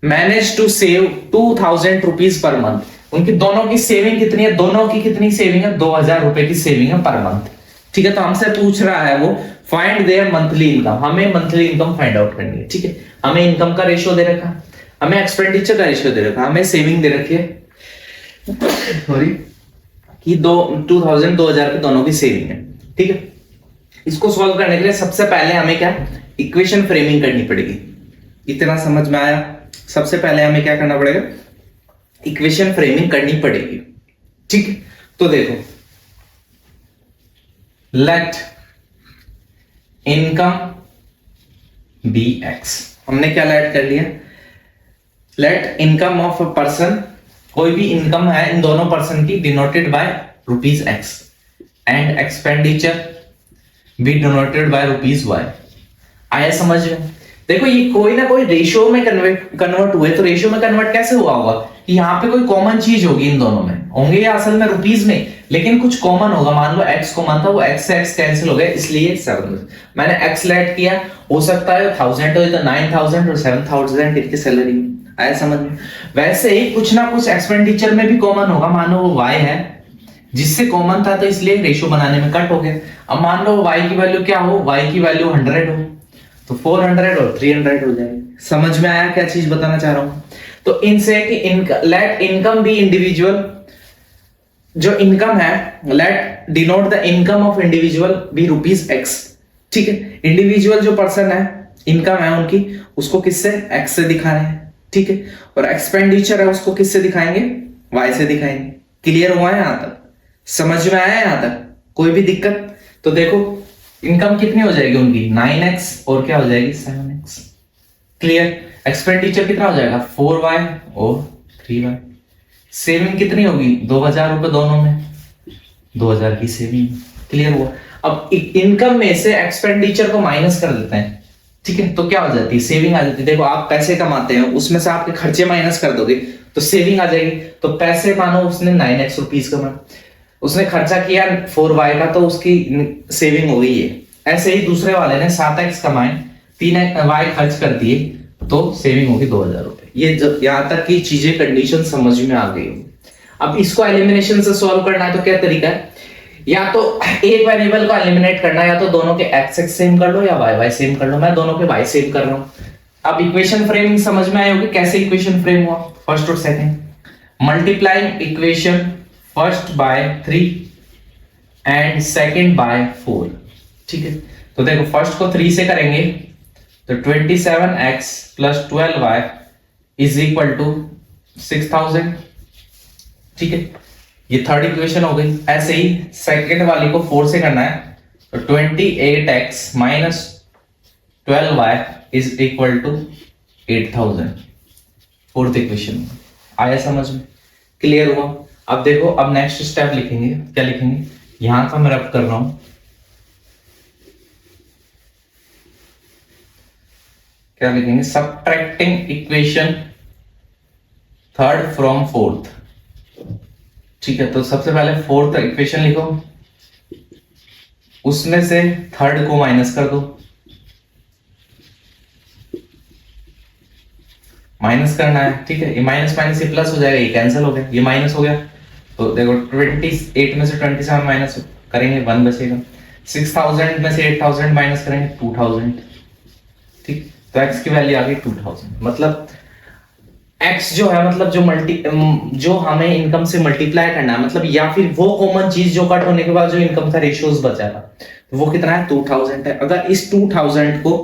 manage to save 2000 rupees per month, उनकी दोनों की सेविंग कितनी है, दोनों की कितनी सेविंग है, 2000 रुपए की सेविंग है पर मंथ, ठीक है। तो हमसे पूछ रहा है वो फाइंड देयर मंथली इनकम, हमें मंथली इनकम फाइंड आउट करनी है, ठीक है। हमें इनकम का रेशियो दे रखा, हमें एक्सपेंडिचर का रेशियो दे रखा, हमें सेविंग दे रखी है, सॉरी कि 2000 की दोनों की सेविंग है, ठीक है। इसको सॉल्व करने के लिए सबसे पहले हमें क्या इक्वेशन फ्रेमिंग करनी पड़ेगी, इतना समझ में आया। सबसे पहले हमें क्या करना पड़ेगा, इक्वेशन फ्रेमिंग करनी पड़ेगी, ठीक है। तो देखो लेट इनकम बी एक्स, हमने क्या लेट कर लिया, let income of a person, कोई भी इनकम है इन दोनों पर्सन की, denoted by ₹x and expenditure be denoted by ₹y। आया समझ में। देखो ये कोई ना कोई रेशियो में कन्वर्ट हुए, तो रेशियो में कन्वर्ट कैसे हुआ होगा कि यहाँ पे कोई कॉमन चीज होगी, इन दोनों में होंगे या असल में रुपीज में, लेकिन कुछ कॉमन होगा। मान लो x कॉमन था, वो x से x कैंसिल हो गया, इसलिए 7। मैंने x लेट किया, हो सकता है 1000 हो तो 9000 और 7000 इनकी सैलरी। आया समझ में। वैसे ही कुछ ना कुछ एक्सपेंडिचर में भी कॉमन होगा, मान लो वो y है जिससे कॉमन था, तो इसलिए रेशियो बनाने में कट हो गया। अब मान लो y की वैल्यू क्या हो, y की वैल्यू 100 हो, तो 400 और 300 हो जाएगी। समझ में आया क्या चीज बताना चाह रहा हूं। तो इनसे कि लेट इनकम बी इंडिविजुअल, जो इनकम है let denote the income of individual be rupees x. ठीक है, इंडिविजुअल जो पर्सन है इनकम है उनकी, उसको किससे, एक्स से दिखा रहे हैं। ठीक है, और एक्सपेंडिचर है उसको किससे दिखाएंगे, वाई से दिखाएंगे। क्लियर हुआ है यहां तक, समझ में आया यहां तक, कोई भी दिक्कत? तो देखो इनकम कितनी हो जाएगी उनकी 9x और क्या हो जाएगी 7x। क्लियर, एक्सपेंडिचर कितना हो जाएगा 4y और 3y। सेविंग कितनी होगी 2000 रुपए दोनों में, 2000 की सेविंग। क्लियर हुआ। अब इनकम में से एक्सपेंडिचर को माइनस कर देते हैं। ठीक है, तो क्या हो जाती है, सेविंग आ जाती है। देखो आप पैसे कमाते हैं, उसमें से आपके खर्चे माइनस कर दोगे तो सेविंग आ जाएगी। तो पैसे मानो उसने 9x रुपीज कमा, उसने खर्चा किया 4y का, तो उसकी सेविंग हो गई है। ऐसे ही दूसरे वाले ने 7x कमाए, 3y खर्च कर दिए, तो सेविंग होगी 2000 रुपए। ये यहां तक की चीजें कंडीशन समझ में आ गई। अब इसको एलिमिनेशन से सॉल्व करना है तो क्या तरीका है, या तो एक वेरिएबल को एलिमिनेट करना है, या तो दोनों के एक्स एक्स सेम कर लो या वाई वाई सेम कर लो। मैं दोनों के वाई सेम कर रहा हूं। अब इक्वेशन फ्रेमिंग समझ में आई होगी, कैसे इक्वेशन फ्रेम हुआ, फर्स्ट और second. Multiplying equation first by 3 and second by 4। ठीक है, तो देखो फर्स्ट को 3 से करेंगे तो 27x plus 12y is equal to 6000। ठीक है, ये थर्ड इक्वेशन हो गई। ऐसे ही सेकंड वाली को 4 से करना है तो 28x minus 12y is equal to 8000। Fourth equation आया समझ में, क्लियर हुआ। अब देखो, अब नेक्स्ट स्टेप लिखेंगे, क्या लिखेंगे, यहां का मैं रब कर रहा हूं, क्या लिखेंगे, subtracting equation third from fourth. ठीक है, तो सबसे पहले फोर्थ इक्वेशन लिखो, उसमें से थर्ड को माइनस कर दो। माइनस करना है, ठीक है, ये माइनस माइनस ये प्लस हो जाएगा, ये कैंसिल हो गया, ये माइनस हो गया। तो देखो 28 में से 27 माइनस करेंगे 1 बचेगा। 6000 में से 8000 माइनस करेंगे 2000। ठीक, तो x की वैल्यू आ गई 2000। मतलब x जो है, मतलब जो हमें इनकम से मल्टीप्लाई करना है, मतलब या फिर वो कॉमन चीज जो कट होने के बाद जो इनकम का रेशियोज बचाएगा, तो वो कितना है 2000 है। अगर इस 2000 को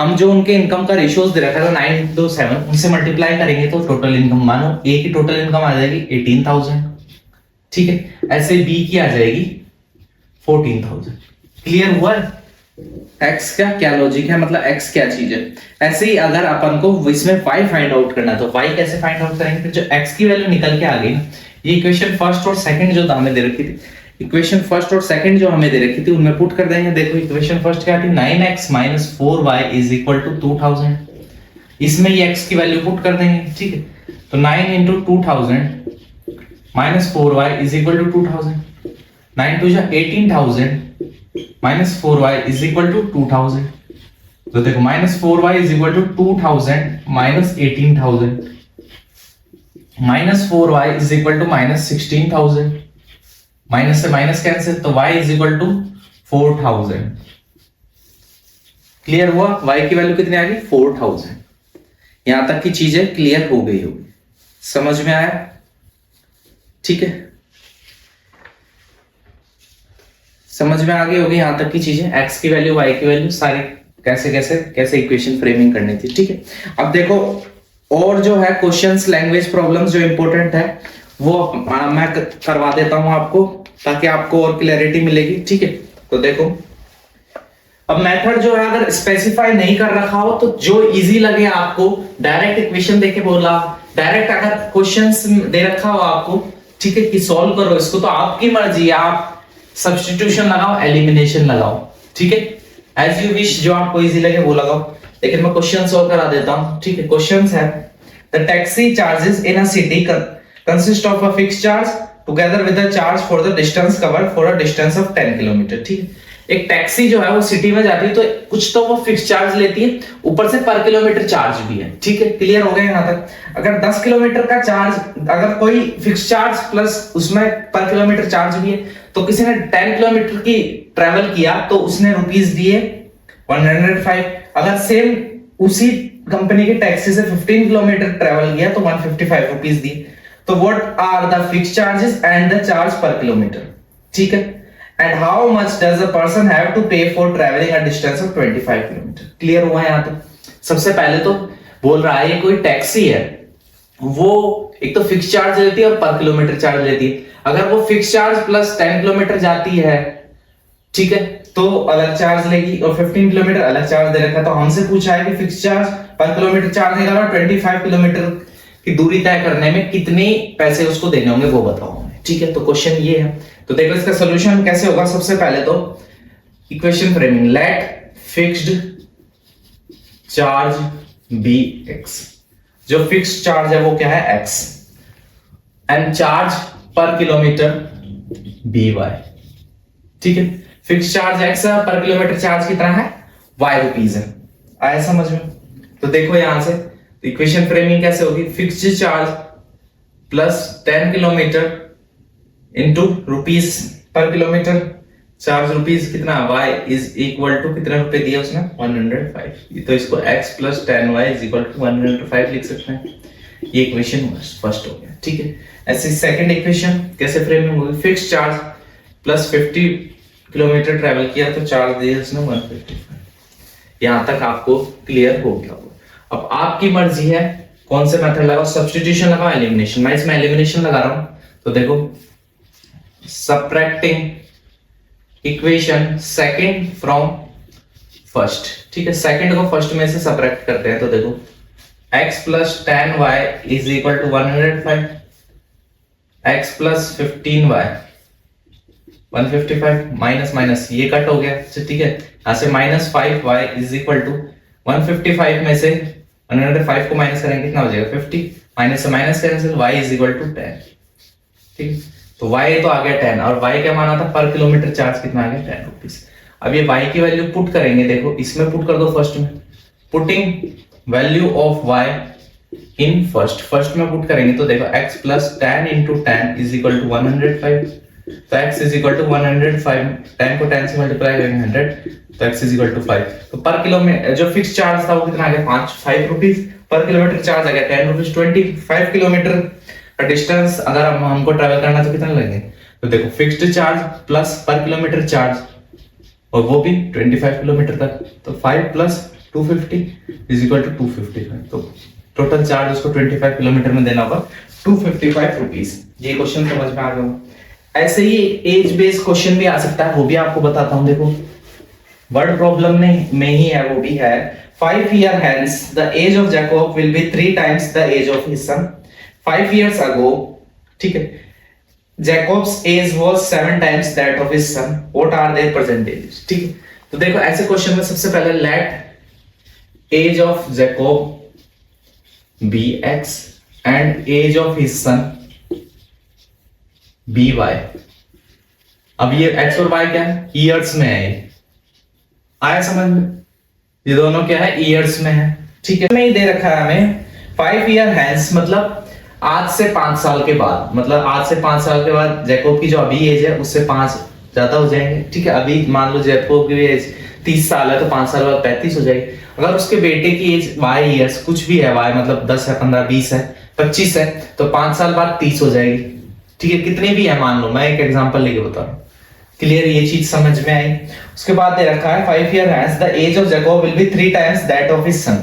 हम जो उनके इनकम का रेशियोज दे रखा था 927 उनसे मल्टीप्लाई करेंगे तो टोटल इनकम, मानो ए की टोटल इनकम आ जाएगी 18000। ठीक है, ऐसे बी की आ जाएगी 14000। क्लियर हुआ है एक्स का क्या लॉजिक है, मतलब एक्स क्या चीज है। ऐसे ही अगर अपन को इसमें वाई फाइंड आउट करना है तो वाई कैसे फाइंड आउट करेंगे, फिर जो एक्स की वैल्यू निकल के आ गई ना, ये इक्वेशन फर्स्ट और सेकंड जो हमें दे रखी थी, इक्वेशन फर्स्ट और सेकंड जो हमें दे रखी थी उनमें पुट कर देंगे। देखो इक्वेशन फर्स्ट क्या थी, 9x minus 4y is equal to 2000। इसमें ये x की वैल्यू पुट कर देंगे। ठीक है, तो 9 into 2000 minus 4y is equal to 2000। 9 two 18000 minus 4y is equal to 2000। तो देखो minus 4y is equal to 2000 minus 18000 minus 4y is equal to minus 16000। Minus से माइनस कैंसिल, तो y is equal to 4000। Clear हुआ, y की value कितनी आ गई 4000। यहां तक की चीजें क्लियर हो गई होगी, समझ में आया। ठीक है, समझ में आ गई होगी यहां तक की चीजें, x की वैल्यू y की वैल्यू सारी कैसे इक्वेशन फ्रेमिंग करनी थी। ठीक है, अब देखो और जो है क्वेश्चंस, लैंग्वेज प्रॉब्लम्स जो इंपॉर्टेंट है वो मैं करवा देता हूं आपको, ताकि आपको और क्लैरिटी मिलेगी। ठीक है, तो देखो अब मेथड जो है अगर स्पेसिफाई नहीं कर रखा हो तो जो इजी लगे आपको, डायरेक्ट इक्वेशन देके बोला, डायरेक्ट अगर क्वेश्चंस दे रखा हो आपको, ठीक है, कि सॉल्व करो इसको, तो आपकी मर्जी है, आप सब्स्टिट्यूशन लगाओ, एलिमिनेशन लगाओ। ठीक है, एज यू विश, जो आपको इजी लगे वो लगाओ। लेकिन मैं क्वेश्चन सॉल्व करा देता हूं। ठीक है, क्वेश्चन है the taxi charges in a city consist of a fixed charge together with the charge for the distance covered for a distance of 10 kilometre. ठीक है, एक टैक्सी जो है वो सिटी में जाती है तो कुछ तो वो फिक्स चार्ज लेती है, ऊपर से पर किलोमीटर चार्ज भी है। ठीक है, क्लियर हो गया यहां तक। अगर 10 किलोमीटर का चार्ज, अगर कोई फिक्स चार्ज प्लस उसमें पर किलोमीटर चार्ज भी है, तो किसी ने 10 किलोमीटर की ट्रेवल किया तो उसने रुपीस दिए 105। अगर सेम उसी कंपनी के टैक्सी से 15 किलोमीटर ट्रेवल किया तो 155 रुपीज दिए। तो what are the fix charges and the charge per kilometre, ठीक है। And how much does a person have to pay for travelling a distance of 25 kilometre. Clear हुआ यहाँ तक। सबसे पहले तो बोल रहा है कोई टैक्सी है, वो एक तो फिक्स चार्ज लेती है और पर किलोमीटर चार्ज लेती है। अगर वो फिक्स चार्ज प्लस 10 किलोमीटर जाती है, ठीक है, तो अलग चार्ज लेगी, और 15 किलोमीटर अलग चार्ज दे रखा है। तो हमसे पूछा है कि fix charge per kilometre charge निकालो, 25 किलोमीटर की दूरी तय करने में कितने पैसे उसको देने होंगे वो बताओ हमें, ठीक है। तो क्वेश्चन ये है। तो देखो इसका सोल्यूशन कैसे होगा। सबसे पहले तो equation framing, let fixed charge be x. जो फिक्स्ड चार्ज है वो क्या है, x, and charge per kilometre be y, ठीक है। फिक्स चार्ज एक्स है, पर किलोमीटर चार्ज कितना है, वाई रुपीज है। आया समझ में। तो देखो यहां से इक्वेशन फ्रेमिंग कैसे होगी, fixed charge plus 10 kilometre into rupees per kilometre, charge rupees कितना, y इज इक्वल टू कितना रुपए दिया उसने, 105। तो इसको x plus 10y is equal to 105 लिख सकते हैं। ये इक्वेशन फर्स्ट हो गया, ठीक है। ऐसे सेकंड इक्वेशन कैसे फ्रेमिंग होगी, fix charge plus 50 kilometre travel किया तो चार्ज दिया उसने 155। यहां तक आपको क्लियर हो गया। अब आपकी मर्जी है कौन से मेथड लगाओ, सब्स्टिट्यूशन लगाओ, एलिमिनेशन। मैं इसमें एलिमिनेशन लगा रहा हूं। तो देखो subtracting equation second from first, ठीक है। सेकंड को फर्स्ट में से सबट्रैक्ट करते हैं। तो देखो x plus 10y is equal to 105, x plus 15y 155, minus minus ये कट हो गया, ठीक है। यहां से minus 5y is equal to 155 में से 105 को माइनस करेंगे कितना हो जाएगा 50, माइनस से minus cancel, y is equal to 10, ठीक। तो y तो आ गया 10, और y क्या माना था, पर किलोमीटर चार्ज कितना आ गया 10 रुपीज। अब ये y की वैल्यू पुट करेंगे, देखो इसमें पुट कर दो फर्स्ट में, putting value of y in first में पुट करेंगे। तो देखो x plus 10 into 10 is equal to 105। तो x इज इक्वल टू 105, 10 को 10 से मल्टीप्लाई करेंगे 100, तो x इज इक्वल टू 5। तो पर किलोमीटर जो फिक्स चार्ज था वो कितना आ गया 5 रुपीज, पर किलोमीटर चार्ज आ गया 10 रुपीज। 25 किलोमीटर का डिस्टेंस अगर हमको ट्रैवल करना तो कितना लगेंगे। तो देखो फिक्स्ड चार्ज प्लस पर किलोमीटर चार्ज, और वो भी 25 किलोमीटर तक, तो 5 प्लस 250 इज इक्वल टू 255। तो टोटल चार्ज उसको 25 किलोमीटर में देना होगा 255 रुपीज। ये क्वेश्चन समझ में आ गया। ऐसे ही एज बेस्ड क्वेश्चन भी आ सकता है, वो भी आपको बताता हूं। देखो वर्ड प्रॉब्लम में ही है, वो भी है 5 years hence the age of Jacob will be 3 times the age of his son. 5 years ago, ठीक है, Jacob's age was 7 times that of his son. What are their present ages? ठीक है। तो देखो ऐसे क्वेश्चन में सबसे पहले let age of Jacob be x and age of his son be y. अब ये एक्स और वाई क्या है, ईयर्स में है। ये आया समझ में, ये दोनों क्या है, ईयर्स में है, ठीक है। में ही दे रखा है हमें 5 years hence, मतलब आज से 5 साल के बाद, मतलब आज से 5 साल के बाद जैकोब की जो अभी एज है उससे 5 ज्यादा हो जाएंगे, ठीक है। अभी मान लो जैकोब की एज 30 साल है, तो 5 साल बाद 35 हो जाएगी। अगर उसके बेटे की एज y ईयर्स कुछ भी है, y मतलब 10 है, 15, 20 है, 25 है, तो 5 साल बाद 30 हो जाएगी, ठीक है। कितने भी है मान लो, मैं एक एग्जांपल लेके बता रहा हूँ। क्लियर, ये चीज समझ में आई। उसके बाद दे रखा है 5 years hence the age of Jacob will be 3 times that of his son.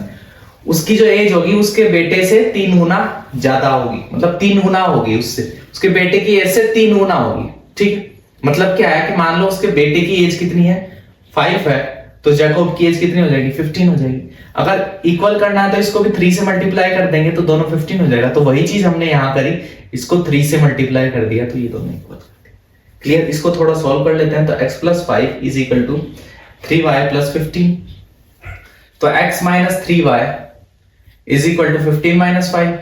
उसकी जो एज होगी उसके बेटे से 3 गुना ज्यादा होगी, मतलब 3 गुना होगी उससे, उसके बेटे की एज से 3 गुना होगी, ठीक। मतलब क्या है कि मान लो उसके बेटे की एज कितनी है 5 है, तो जैकोब की एज कितनी हो जाएगी 15 हो जाएगी। अगर इक्वल करना है तो इसको भी 3 से मल्टीप्लाई कर देंगे तो दोनों 15 हो जाएगा। तो वही चीज हमने यहाँ करी, इसको 3 से मल्टीप्लाई कर दिया तो ये दोनों इक्वल। क्लियर, इसको थोड़ा सॉल्व कर लेते हैं। तो x plus 5 is equal to 3y plus 15। तो x minus 3y is equal to 15 minus 5।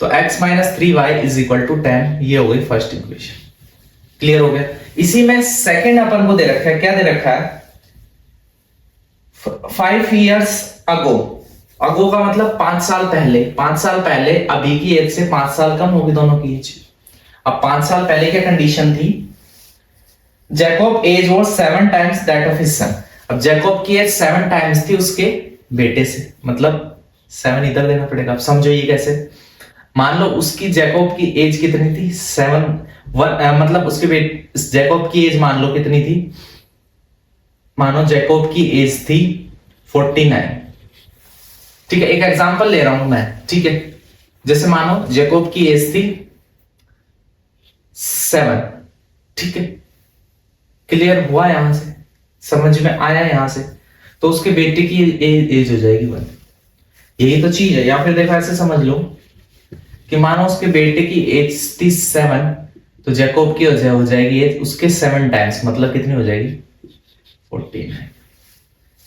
तो x minus 3y is equal to 10। ये हो गई फर्स्ट इक्वेशन। क्लियर हो गया। इसी में सेकंड अपन को दे रखा है, क्या दे रखा है 5 years ago। अगो का मतलब 5 साल पहले, 5 साल पहले अभी की एज से 5 साल कम होगी दोनों की एज। अब 5 साल पहले क्या कंडीशन थी, Jacob age was 7 times that of his son. अब जैकोब की एज 7 टाइम्स थी उसके बेटे से, मतलब 7 इधर देना पड़ेगा। अब समझो ये कैसे, मान लो उसकी जैकब की एज कितनी थी, 7 मतलब उसके जैकब की एज मान लो कितनी थी, मानो जैकब की एज थी 49। ठीक है, एक एग्जांपल ले रहा हूं मैं, ठीक है। जैसे मानो जैकब की एज थी 7, ठीक है। क्लियर हुआ यहां से, समझ में आया यहां से। तो उसके बेटे की एज हो जाएगी 1, यही तो चीज है। या फिर देखो ऐसे समझ लो कि मानो उसके बेटे की एज थी 7, तो जैकब की हो जाएगी एज उसके 7 टाइम्स, मतलब कितनी हो जाएगी 49।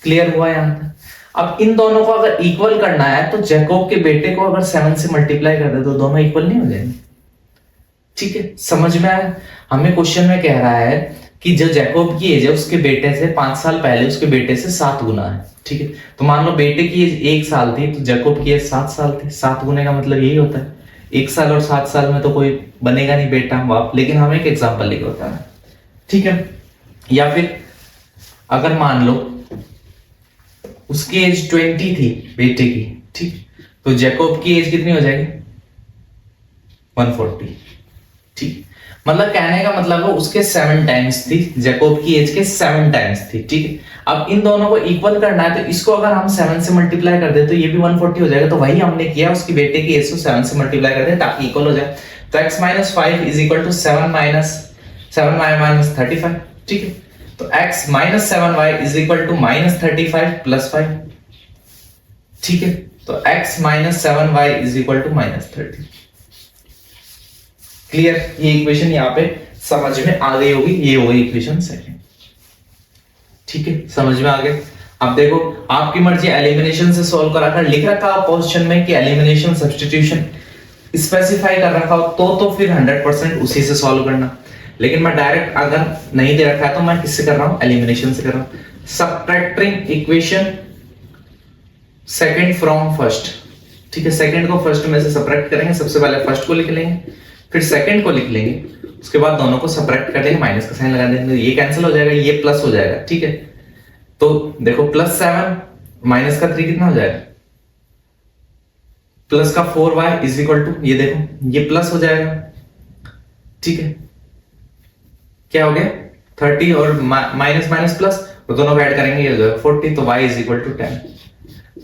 क्लियर हुआ यहां तक। अब इन दोनों को अगर इक्वल करना है तो जैकब के बेटे को अगर 7 से मल्टीप्लाई कर दे तो दोनों इक्वल नहीं हो जाएंगे। ठीक है, समझ में आया। हमें क्वेश्चन में कह रहा है कि जो जैकब की एज है उसके बेटे से 5 साल पहले उसके बेटे से 7 गुना है। ठीक है, तो मान लो बेटे की एज 1 साल थी तो जैकब की एज 7 साल थी। 7 गुने का मतलब यही होता है, 1 साल और 7 साल में तो कोई बनेगा नहीं बेटा बाप, लेकिन हमें एक एग्जाम्पल लेके होता है। ठीक है, या फिर अगर मान लो उसकी एज 20 थी बेटे की, ठीक, तो जैकब की एज कितनी हो जाएगी 140। ठीक, मतलब कहने का मतलब है उसके 7 टाइम्स थी, जैकब की एज के 7 टाइम्स थी। ठीक है, अब इन दोनों को इक्वल करना है तो इसको अगर हम 7 से मल्टीप्लाई कर दे तो ये भी 140 हो जाएगा। तो वही हमने किया, उसकी बेटे की एज को 7 से मल्टीप्लाई कर दे ताकि इक्वल हो जाए। तो x - 5 is equal to 7y - 35। ठीक है, तो x - 7y is equal to -35 + 5। ठीक है, तो x - 7y is equal to -30। Clear, ये इक्वेशन यहां पे समझ में आ गई होगी, ये होगी इक्वेशन सेकंड। ठीक है, समझ में आ गए। अब देखो आपकी मर्जी, एलिमिनेशन से सॉल्व करा कर लिख रखा हो क्वेश्चन में कि एलिमिनेशन सब्स्टिट्यूशन स्पेसिफाई कर रखा हो तो फिर 100% उसी से सॉल्व करना। लेकिन मैं डायरेक्ट अगर नहीं दे रखा है तो मैं किससे कर रहा हूं, एलिमिनेशन से कर रहा हूं। Subtracting equation second from first. ठीक है, सेकंड को फर्स्ट में से सबट्रैक्ट करेंगे, सबसे पहले फर्स्ट को लिख लेंगे, फिर सेकंड को लिख लेंगे, उसके बाद दोनों को सबट्रैक्ट कर देंगे, माइनस का साइन लगा देंगे, ये कैंसिल हो जाएगा, ये प्लस हो जाएगा। ठीक है, तो देखो +7 माइनस का 3 कितना हो जाएगा, प्लस का 4y इज इक्वल टू, ये देखो ये प्लस हो जाएगा। ठीक है, क्या हो गया 30 और माइनस प्लस, तो दोनों को ऐड करेंगे, ये हो जाएगा 40, तो y इज इक्वल टू 10।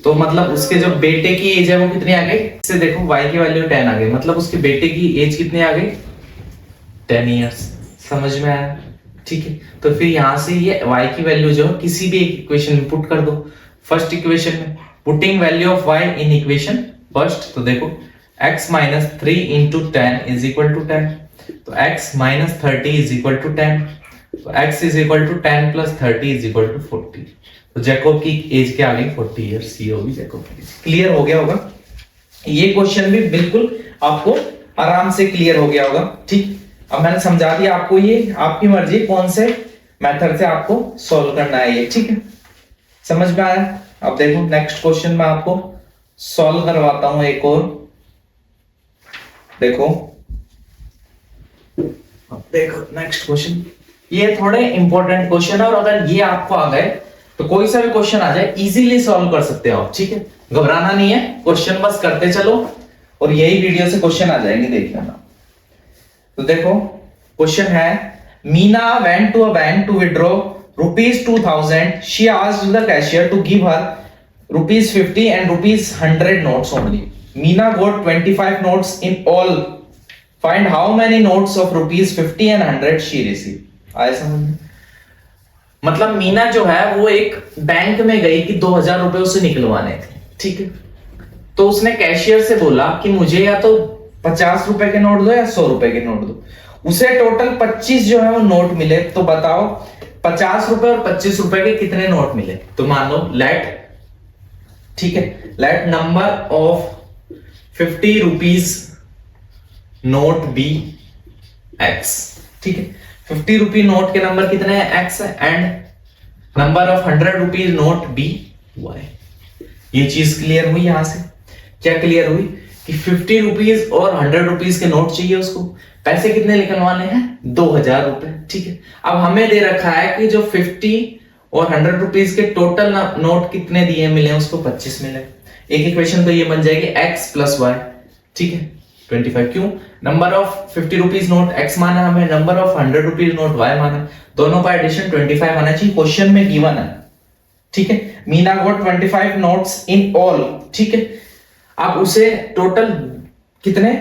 तो मतलब उसके जो बेटे की एज है वो कितनी आ गई, इससे देखो y की वैल्यू 10 आ गई, मतलब उसके बेटे की एज कितनी आ गई 10 इयर्स। समझ में आया। ठीक है, तो फिर यहां से ये y की वैल्यू जो किसी भी एक इक्वेशन में पुट कर दो। फर्स्ट इक्वेशन में putting value of y in equation first, तो देखो x - 3 × 10 इज इक्वल टू 10, तो x - 30 इज इक्वल टू 10, तो x is equal to 10 + 30 is equal to 40। तो जैकब की एज क्या आ गई 40 इयर्स, ये होगी जैकब की एज। क्लियर हो गया होगा, ये क्वेश्चन भी बिल्कुल आपको आराम से क्लियर हो गया होगा। ठीक, अब मैंने समझा दिया आपको, ये आपकी मर्जी कौन से मेथड से आपको सॉल्व करना है ये। ठीक है, समझ में आया। अब देखो नेक्स्ट क्वेश्चन में आपको सॉल्व करवाता हूं एक और। देखो अब देखो नेक्स्ट क्वेश्चन, ये थोड़े इंपॉर्टेंट क्वेश्चन है और अगर ये आपको आ गए तो कोई सा भी क्वेश्चन आ जाए इजीली सॉल्व कर सकते हो आप। ठीक है, घबराना नहीं है, क्वेश्चन बस करते चलो और यही वीडियो से क्वेश्चन आ जाएंगे, देख लेना। तो देखो क्वेश्चन है, Meena went to a bank to withdraw ₹2000. She asked the cashier to give her ₹50 and ₹100 notes only. Meena got 25 notes in all. Find how many notes of ₹50 and 100 she received. आया समझ में? मतलब मीना जो है वो एक बैंक में गई कि 2000 रुपए उसे निकलवाने थे। ठीक है, तो उसने कैशियर से बोला कि मुझे या तो 50 रुपए के नोट दो या 100 रुपए के नोट दो। उसे टोटल 25 जो है वो नोट मिले। तो बताओ 50 रुपए और 25 रुपए के कितने नोट मिले। तो मान लो लेट, ठीक है, let number of 50 rupees note be x। ठीक है, 50 रुपी नोट के नंबर कितने हैं x है, and number of 100 rupees note be y। ये चीज क्लियर हुई। यहां से क्या क्लियर हुई कि 50 रुपीज और 100 रुपीज के नोट चाहिए उसको। पैसे कितने निकलवाने हैं 2000 रुपए। ठीक है, अब हमें दे रखा है कि जो 50 और 100 रुपीज के टोटल नोट कितने दिए मिले उसको 25 मिले। एक इक्वेशन तो ये बन जाएगी x प्लस वाई, ठीक है 25। क्यों? Number of 50 rupees note x माना हमें, number of 100 rupees note y माना, दोनों का एडिशन 25 आना चाहिए, क्वेश्चन में गिवन है, ठीक है। Meena got 25 notes in all, ठीक है। आप उसे टोटल कितने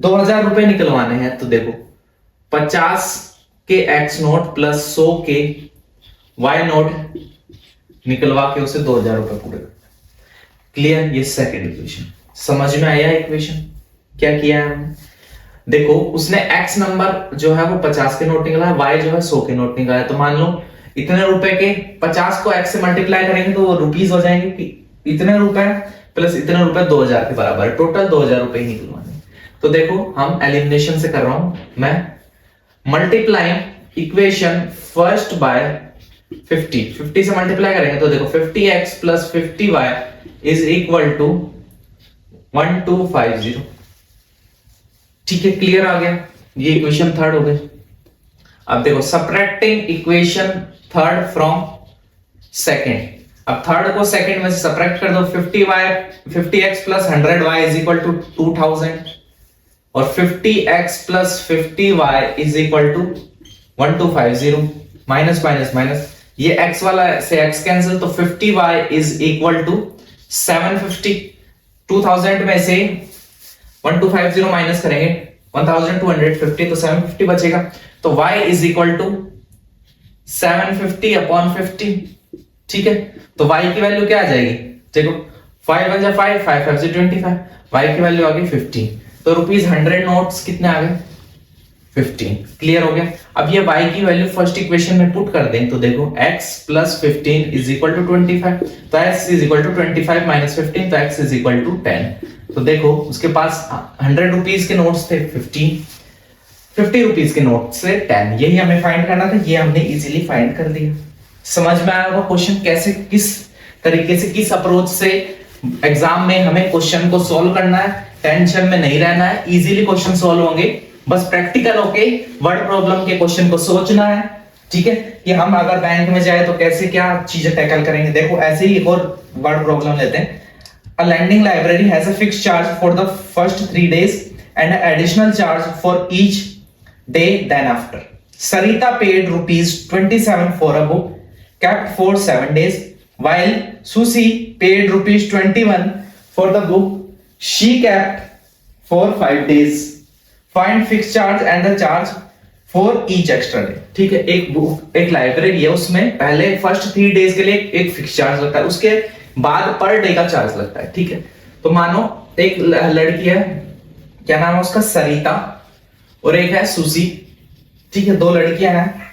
2000 रुपए निकलवाने हैं, तो देखो 50 के x नोट प्लस 100 के y नोट निकलवा के उसे 2000 रुपए पूरे। क्लियर? ये सेकंड इक्वेशन समझ में आया? इक्वेशन क्या किया है हमने, देखो उसने x नंबर जो है वो 50 के नोट निकला है, y जो है 100 के नोट निकला है, तो मान लो इतने रुपए के 50 को x से मल्टीप्लाई करेंगे तो वो रुपीस हो जाएंगे कि इतने रुपए प्लस इतने रुपए 2000 के बराबर है, टोटल 2000 रुपए ही निकलवाने। तो देखो हम एलिमिनेशन से कर रहा हूं मैं, मल्टीप्लाइंग इक्वेशन फर्स्ट बाय 50 से मल्टीप्लाई करेंगे तो देखो 50x plus 50y is equal to 1250, ठीक है। क्लियर आ गया? ये इक्वेशन थर्ड हो गई। अब देखो subtracting equation third from second, अब थर्ड को सेकंड में से सब्ट्रैक्ट कर दो, 50x plus 100y is equal to 2000 और 50x plus 50y is equal to 1250, minus minus minus, ये x वाला से x कैंसिल, तो 50y इज इक्वल टू 750, 2000 में से 1250 माइनस करेंगे 1250 तो 750 बचेगा, तो y is equal to 750 upon 50, ठीक है। तो y की वैल्यू क्या आ जाएगी, देखो 5 1 जा 5, 5 5 से 25, y की वैल्यू आ गई 15, तो ₹100 नोट्स कितने आ गए 15। क्लियर हो गया? अब ये y की वैल्यू फर्स्ट इक्वेशन में पुट कर दें तो देखो x plus 15 is equal to 25, तो x is equal to 25 minus 15, तो x इज इक्वल टू 10। तो देखो उसके पास 100 रुपीज के नोट्स थे 50 रुपीज के नोट से 10, यही हमें फाइंड करना था, ये हमने इजीली फाइंड कर दिया। समझ में आया होगा क्वेश्चन कैसे, किस तरीके से, किस अप्रोच से एग्जाम में हमें क्वेश्चन को सॉल्व करना है, टेंशन में नहीं रहना है, इजीली क्वेश्चन सॉल्व होंगे, बस प्रैक्टिकल होके वर्ड प्रॉब्लम के क्वेश्चन को सोचना है, ठीक है, कि हम अगर बैंक में जाए तो कैसे क्या चीजें टैकल करेंगे। देखो ऐसे ही एक और वर्ड प्रॉब्लम लेते हैं, a lending library has a fixed charge for the first 3 days and an additional charge for each day then after. Sarita paid ₹27 for a book kept for 7 days while Susie paid ₹21 for the book she kept for 5 days. Find fixed charge and the charge for each extra day. ठीक है, एक book एक library है, उसमें पहले first 3 days के लिए एक फिक्स चार्ज लगता है, उसके बाद पर डे का चार्ज लगता है, ठीक है। तो मानो एक लड़की है, क्या नाम है उसका, सरिता, और एक है सुसी, ठीक है, 2 लड़कियां हैं।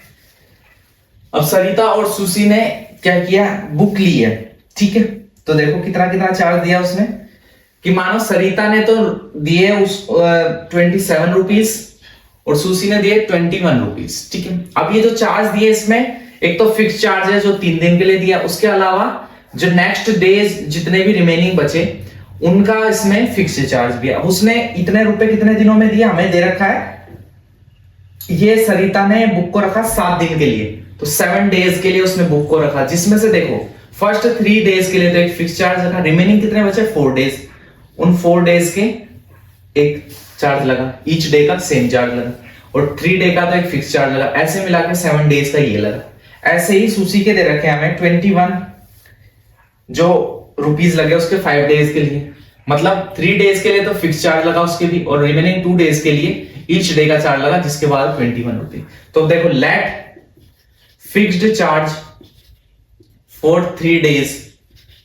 अब सरिता और सुसी ने क्या किया, बुक ली है, ठीक है। तो देखो कितना कितना चार्ज दिया उसने, कि मानो सरिता ने तो दिए उस 27 रुपीज और सुसी ने दिए 21 रुपीज, ठीक है। अब ये जो चार्ज दिए इसमें एक तो फिक्स चार्ज है जो 3 दिन के लिए दिया, उसके अलावा जो नेक्स्ट डेज जितने भी रिमेनिंग बचे उनका इसमें फिक्स चार्ज भी है। अब उसने इतने रुपए कितने दिनों में दिया हमें दे रखा है, ये सरिता ने बुक को रखा 7 दिन के लिए, तो 7 डेज के लिए उसने बुक को रखा, जिसमें से देखो फर्स्ट 3 डेज के लिए तो एक फिक्स चार्ज रखा, रिमेनिंग कितने बचे 4 डेज, उन 4 डेज के एक चार्ज लगा, ईच डे का सेम चार्ज लगा, और 3 डे का तो एक फिक्स चार्ज लगा, ऐसे मिला के 7 डेज का ये लगा। ऐसे ही सुसी के दे रखे हमें 21 जो रुपीस लगे उसके 5 डेज के लिए, मतलब 3 डेज के लिए तो फिक्स चार्ज लगा उसके भी, और रिमेनिंग 2 डेज के लिए ईच डे का चार्ज लगा, जिसके बाद 21 रुपीज। तो देखो let fixed charge for 3 days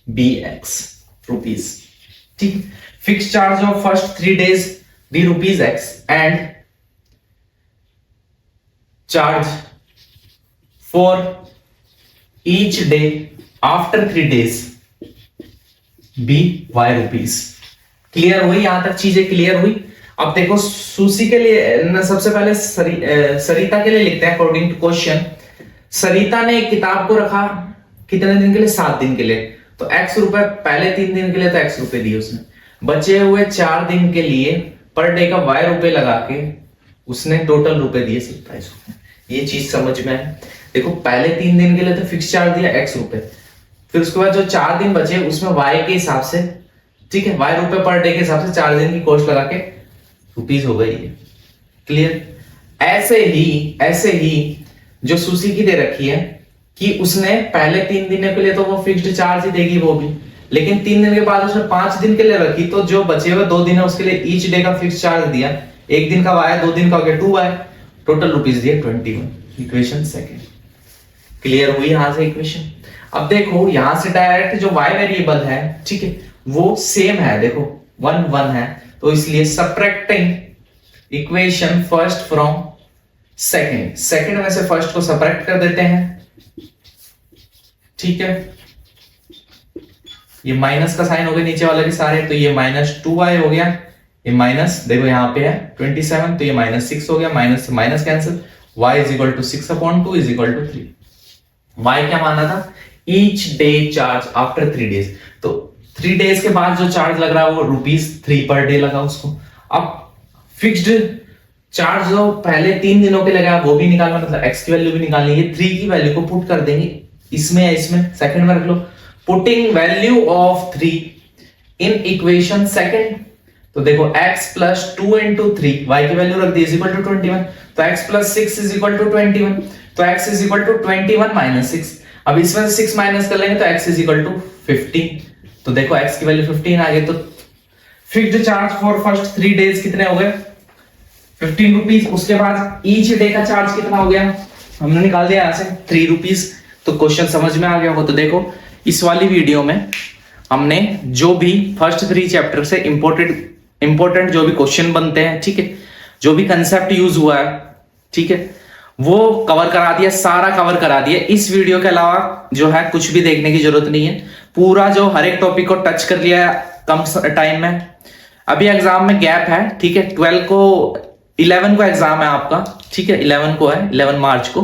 be x rupees, ठीक। Fix charge of first 3 days be rupees x and charge for each day after 3 days be y rupees. Clear हुई? यहां तक चीजें क्लियर हुई। अब देखो सुसी के लिए सबसे पहले सरिता के लिए लिखते हैं अकॉर्डिंग टू क्वेश्चन। सरिता ने एक किताब को रखा कितने दिन के लिए, 7 दिन के लिए, तो x रुपए पहले 3 दिन के लिए तो x रुपए दिए उसने, बचे हुए 4 दिन के लिए पर डे का y रुपए लगा के उसने टोटल रुपए दिए 27 रुपए। ये चीज समझ में है? देखो पहले 3 दिन के लिए तो फिक्स चार्ज दिया x रुपए, फिर उसके बाद जो 4 दिन बचे उसमें y के हिसाब से ठीक है, y रुपए पर डे के हिसाब से 4 दिन की कॉस्ट लगा के रुपीज हो गई है। क्लियर। ऐसे ही जो सुशी की दे रखी है कि उसने पहले 3 दिनों के लिए तो वो फिक्स्ड चार्ज ही देगी वो भी, लेकिन 3 दिन के बाद उसने 5 दिन के लिए रखी, तो जो बचे हुए 2 दिन है उसके लिए ईच डे का फिक्स चार्ज दिया। 1 दिन का वाया, 2 दिन का हो गया 2y, टोटल रुपीज दिए 21। इक्वेशन सेकंड क्लियर हुई यहां से इक्वेशन। अब देखो यहां से डायरेक्ट जो y वेरिएबल है, ठीक है, वो सेम है, देखो 1 1 है, तो इसलिए subtracting equation first from second, second में से फर्स्ट को सब्ट्रैक्ट कर देते हैं। ठीक है, ये माइनस का साइन हो गया नीचे वाले के सारे, तो ये -2y हो गया, ये माइनस देखो यहाँ पे है 27, तो ये -6 हो गया, माइनस से माइनस कैंसिल, y = 6/2 = 3। y क्या माना था? Each day charge after 3 days, तो 3 डेज के बाद जो चार्ज लग रहा है वो ₹3 पर डे लगा उसको। अब फिक्स्ड चार्ज जो पहले 3 दिनों के लगा वो भी निकालना, मतलब x की वैल्यू भी निकालनी है। 3 की वैल्यू को पुट कर देंगे इसमें या इसमें, सेकंड में रख लो। Putting value of 3 in equation second, तो देखो x + 2 × 3, y की वैल्यू रख दी = 21, तो x + 6 = 21, तो x = 21 - 6। अब इसमें से 6 माइनस कर लेंगे तो x = 15, तो देखो x की वैल्यू 15 आ गई। तो fixed charge for first 3 days कितने हो गए? 15 रुपीज। उसके बाद ईच डे का चार्ज कितना हो गया? हमने निकाल दिया यहां से 3 रुपीज। तो क्वेश्चन समझ में आ गया हो। तो देखो इस वाली वीडियो में हमने जो भी फर्स्ट 3 चैप्टर से इंपॉर्टेंट जो भी क्वेश्चन बनते हैं, ठीक है, जो भी कंसेप्ट यूज हुआ है, ठीक है, वो कवर करा दिया, सारा कवर करा दिया। इस वीडियो के अलावा जो है कुछ भी देखने की जरूरत नहीं है, पूरा जो हर एक टॉपिक को टच कर लिया कम टाइम में। अभी एग्जाम में गैप है, ठीक है, 11 को एग्जाम है आपका, ठीक है, 11 को है, 11 मार्च को।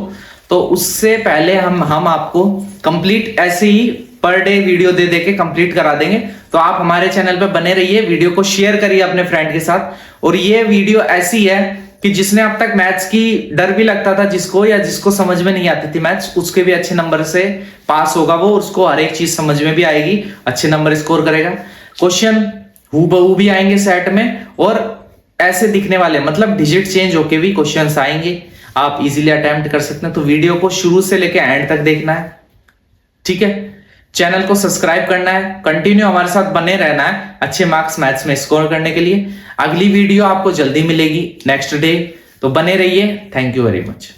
तो उससे पहले हम आपको कंप्लीट ऐसे ही पर डे वीडियो दे के कंप्लीट करा देंगे। तो आप हमारे चैनल पे बने रहिए, वीडियो को शेयर करिए अपने फ्रेंड के साथ। और ये वीडियो ऐसी है कि जिसने अब तक मैथ्स की डर भी लगता था जिसको, या जिसको समझ में नहीं आती थी मैथ्स, उसके भी अच्छे नंबर से पास होगा वो, उसको हर एक चीज समझ में भी आएगी, अच्छे नंबर स्कोर करेगा। क्वेश्चन हूबहू भी आएंगे सेट में, और ऐसे दिखने वाले, मतलब डिजिट चेंज होके भी क्वेश्चंस आएंगे, आप इजीली अटेम्प्ट कर सकते हैं। तो वीडियो को शुरू से लेकर एंड तक देखना है, ठीक है। चैनल को सब्सक्राइब करना है, कंटिन्यू हमारे साथ बने रहना है अच्छे मार्क्स मैथ्स में स्कोर करने के लिए। अगली वीडियो आपको जल्दी मिलेगी नेक्स्ट डे, तो बने रहिए। Thank you very much.